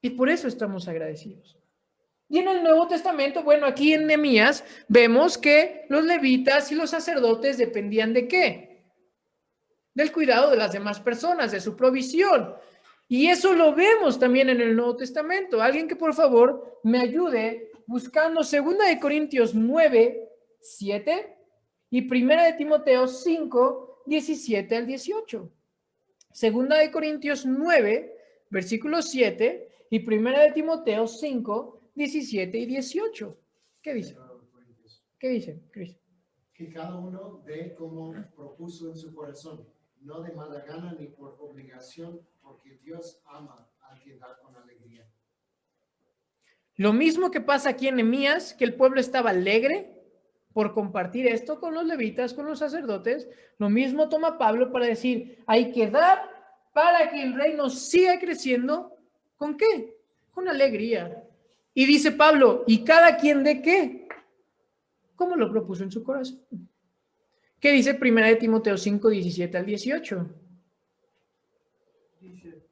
Y por eso estamos agradecidos. Y en el Nuevo Testamento, bueno, aquí en Nehemías vemos que los levitas y los sacerdotes dependían ¿de qué? Del cuidado de las demás personas, de su provisión. Y eso lo vemos también en el Nuevo Testamento. Alguien que por favor me ayude buscando 2 Corintios 9, 7 y 1 Timoteo 5, 17 al 18. 2 Corintios 9, versículo 7 y 1 Timoteo 5, 17 y 18. ¿Qué dice? ¿Qué dice, Cris? Que cada uno dé como propuso en su corazón, no de mala gana ni por obligación, porque Dios ama al que da con alegría. Lo mismo que pasa aquí en Nehemías, que el pueblo estaba alegre por compartir esto con los levitas, con los sacerdotes. Lo mismo toma Pablo para decir, hay que dar para que el reino siga creciendo. ¿Con qué? Con alegría. Y dice Pablo, ¿y cada quien de qué? ¿Cómo lo propuso en su corazón? ¿Qué dice 1 Timoteo 5, 17 al 18? Dice,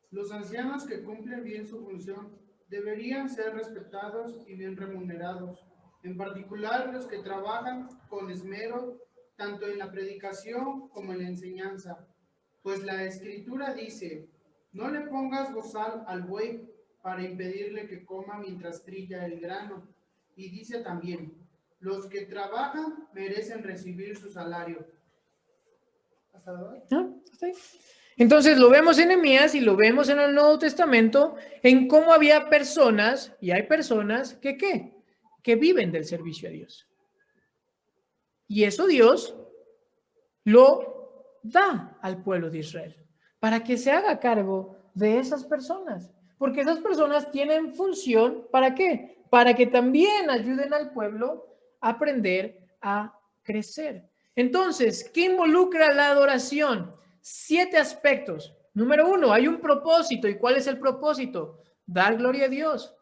los ancianos que cumplen bien su función deberían ser respetados y bien remunerados, en particular los que trabajan con esmero tanto en la predicación como en la enseñanza. Pues la Escritura dice, no le pongas bozal al buey para impedirle que coma mientras trilla el grano. Y dice también, los que trabajan merecen recibir su salario. ¿Hasta dónde? ¿No? ¿Está ahí? Entonces lo vemos en Nehemías y lo vemos en el Nuevo Testamento, en cómo había personas, y hay personas que ¿qué? Que viven del servicio a Dios. Y eso Dios lo da al pueblo de Israel, para que se haga cargo de esas personas. Porque esas personas tienen función, ¿para qué? Para que también ayuden al pueblo a aprender a crecer. Entonces, ¿qué involucra la adoración? 7 aspectos. Número 1, hay un propósito. ¿Y cuál es el propósito? Dar gloria a Dios,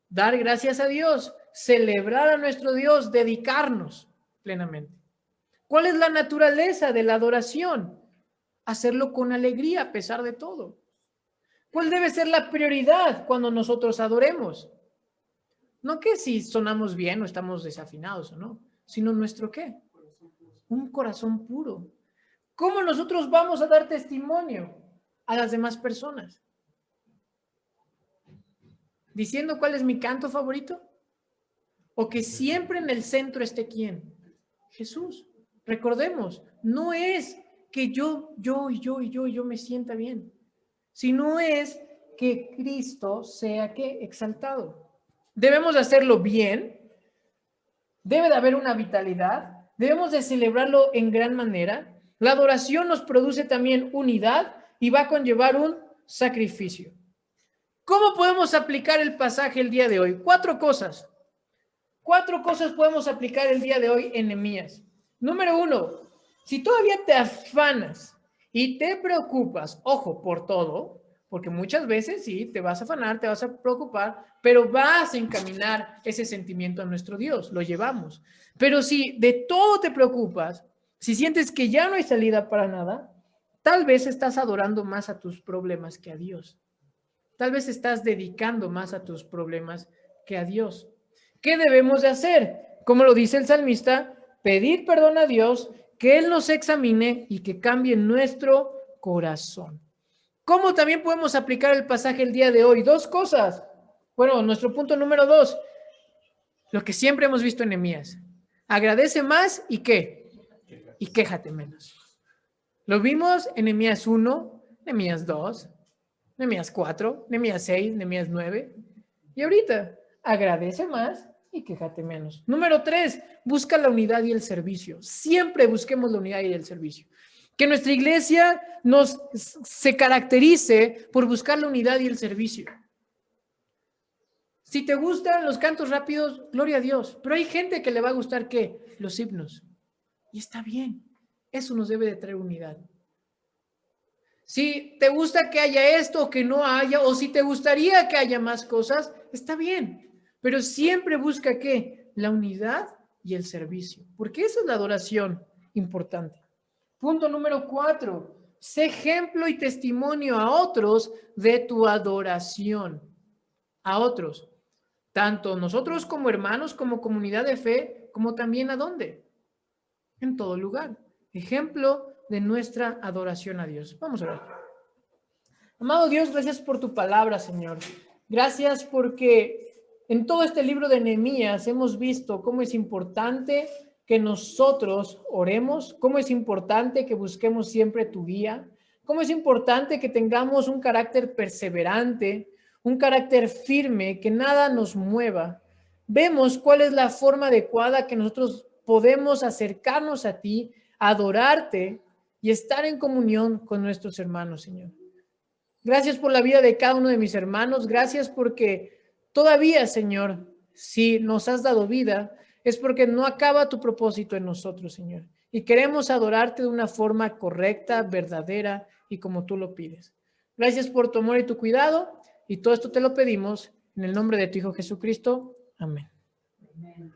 dar gracias a Dios, celebrar a nuestro Dios, dedicarnos plenamente. ¿Cuál es la naturaleza de la adoración? Hacerlo con alegría a pesar de todo. ¿Cuál debe ser la prioridad cuando nosotros adoremos? No que si sonamos bien o estamos desafinados o no, sino nuestro ¿qué? Un corazón puro. ¿Cómo nosotros vamos a dar testimonio a las demás personas? ¿Diciendo cuál es mi canto favorito? ¿O que siempre en el centro esté quién? Jesús. Recordemos, no es que yo me sienta bien, sino es que Cristo sea ¿qué? Exaltado. Debemos de hacerlo bien, debe de haber una vitalidad, debemos de celebrarlo en gran manera. La adoración nos produce también unidad y va a conllevar un sacrificio. ¿Cómo podemos aplicar el pasaje el día de hoy? 4 cosas. 4 cosas podemos aplicar el día de hoy en Nehemías. Número 1, si todavía te afanas y te preocupas, ojo, por todo, porque muchas veces sí, te vas a afanar, te vas a preocupar, pero vas a encaminar ese sentimiento a nuestro Dios, lo llevamos. Pero si de todo te preocupas, si sientes que ya no hay salida para nada, tal vez estás adorando más a tus problemas que a Dios. Tal vez estás dedicando más a tus problemas que a Dios. ¿Qué debemos de hacer? Como lo dice el salmista, pedir perdón a Dios, que Él nos examine y que cambie nuestro corazón. ¿Cómo también podemos aplicar el pasaje el día de hoy? 2 cosas. Bueno, nuestro punto número 2, lo que siempre hemos visto en Nehemías. Agradece más y ¿qué? Y quéjate menos. Lo vimos en Nehemías 1, Nehemías 2, Nehemías 4, Nehemías 6, Nehemías 9. Y ahorita, agradece más y quéjate menos. Número 3, busca la unidad y el servicio. Siempre busquemos la unidad y el servicio. Que nuestra iglesia se caracterice por buscar la unidad y el servicio. Si te gustan los cantos rápidos, gloria a Dios. Pero hay gente que le va a gustar, ¿qué? Los himnos. Y está bien. Eso nos debe de traer unidad. Si te gusta que haya esto o que no haya, o si te gustaría que haya más cosas, está bien. Pero siempre busca ¿qué? La unidad y el servicio. Porque esa es la adoración importante. Punto número 4. Sé ejemplo y testimonio a otros de tu adoración. A otros. Tanto nosotros como hermanos, como comunidad de fe, como también ¿a dónde? En todo lugar. Ejemplo de nuestra adoración a Dios. Vamos a orar. Amado Dios, gracias por tu palabra, Señor. Gracias porque en todo este libro de Nehemías hemos visto cómo es importante que nosotros oremos, cómo es importante que busquemos siempre tu guía, cómo es importante que tengamos un carácter perseverante, un carácter firme, que nada nos mueva. Vemos cuál es la forma adecuada que nosotros podemos acercarnos a ti, adorarte y estar en comunión con nuestros hermanos, Señor. Gracias por la vida de cada uno de mis hermanos. Gracias porque todavía, Señor, si nos has dado vida, es porque no acaba tu propósito en nosotros, Señor. Y queremos adorarte de una forma correcta, verdadera y como tú lo pides. Gracias por tu amor y tu cuidado. Y todo esto te lo pedimos en el nombre de tu Hijo Jesucristo. Amén. Amén.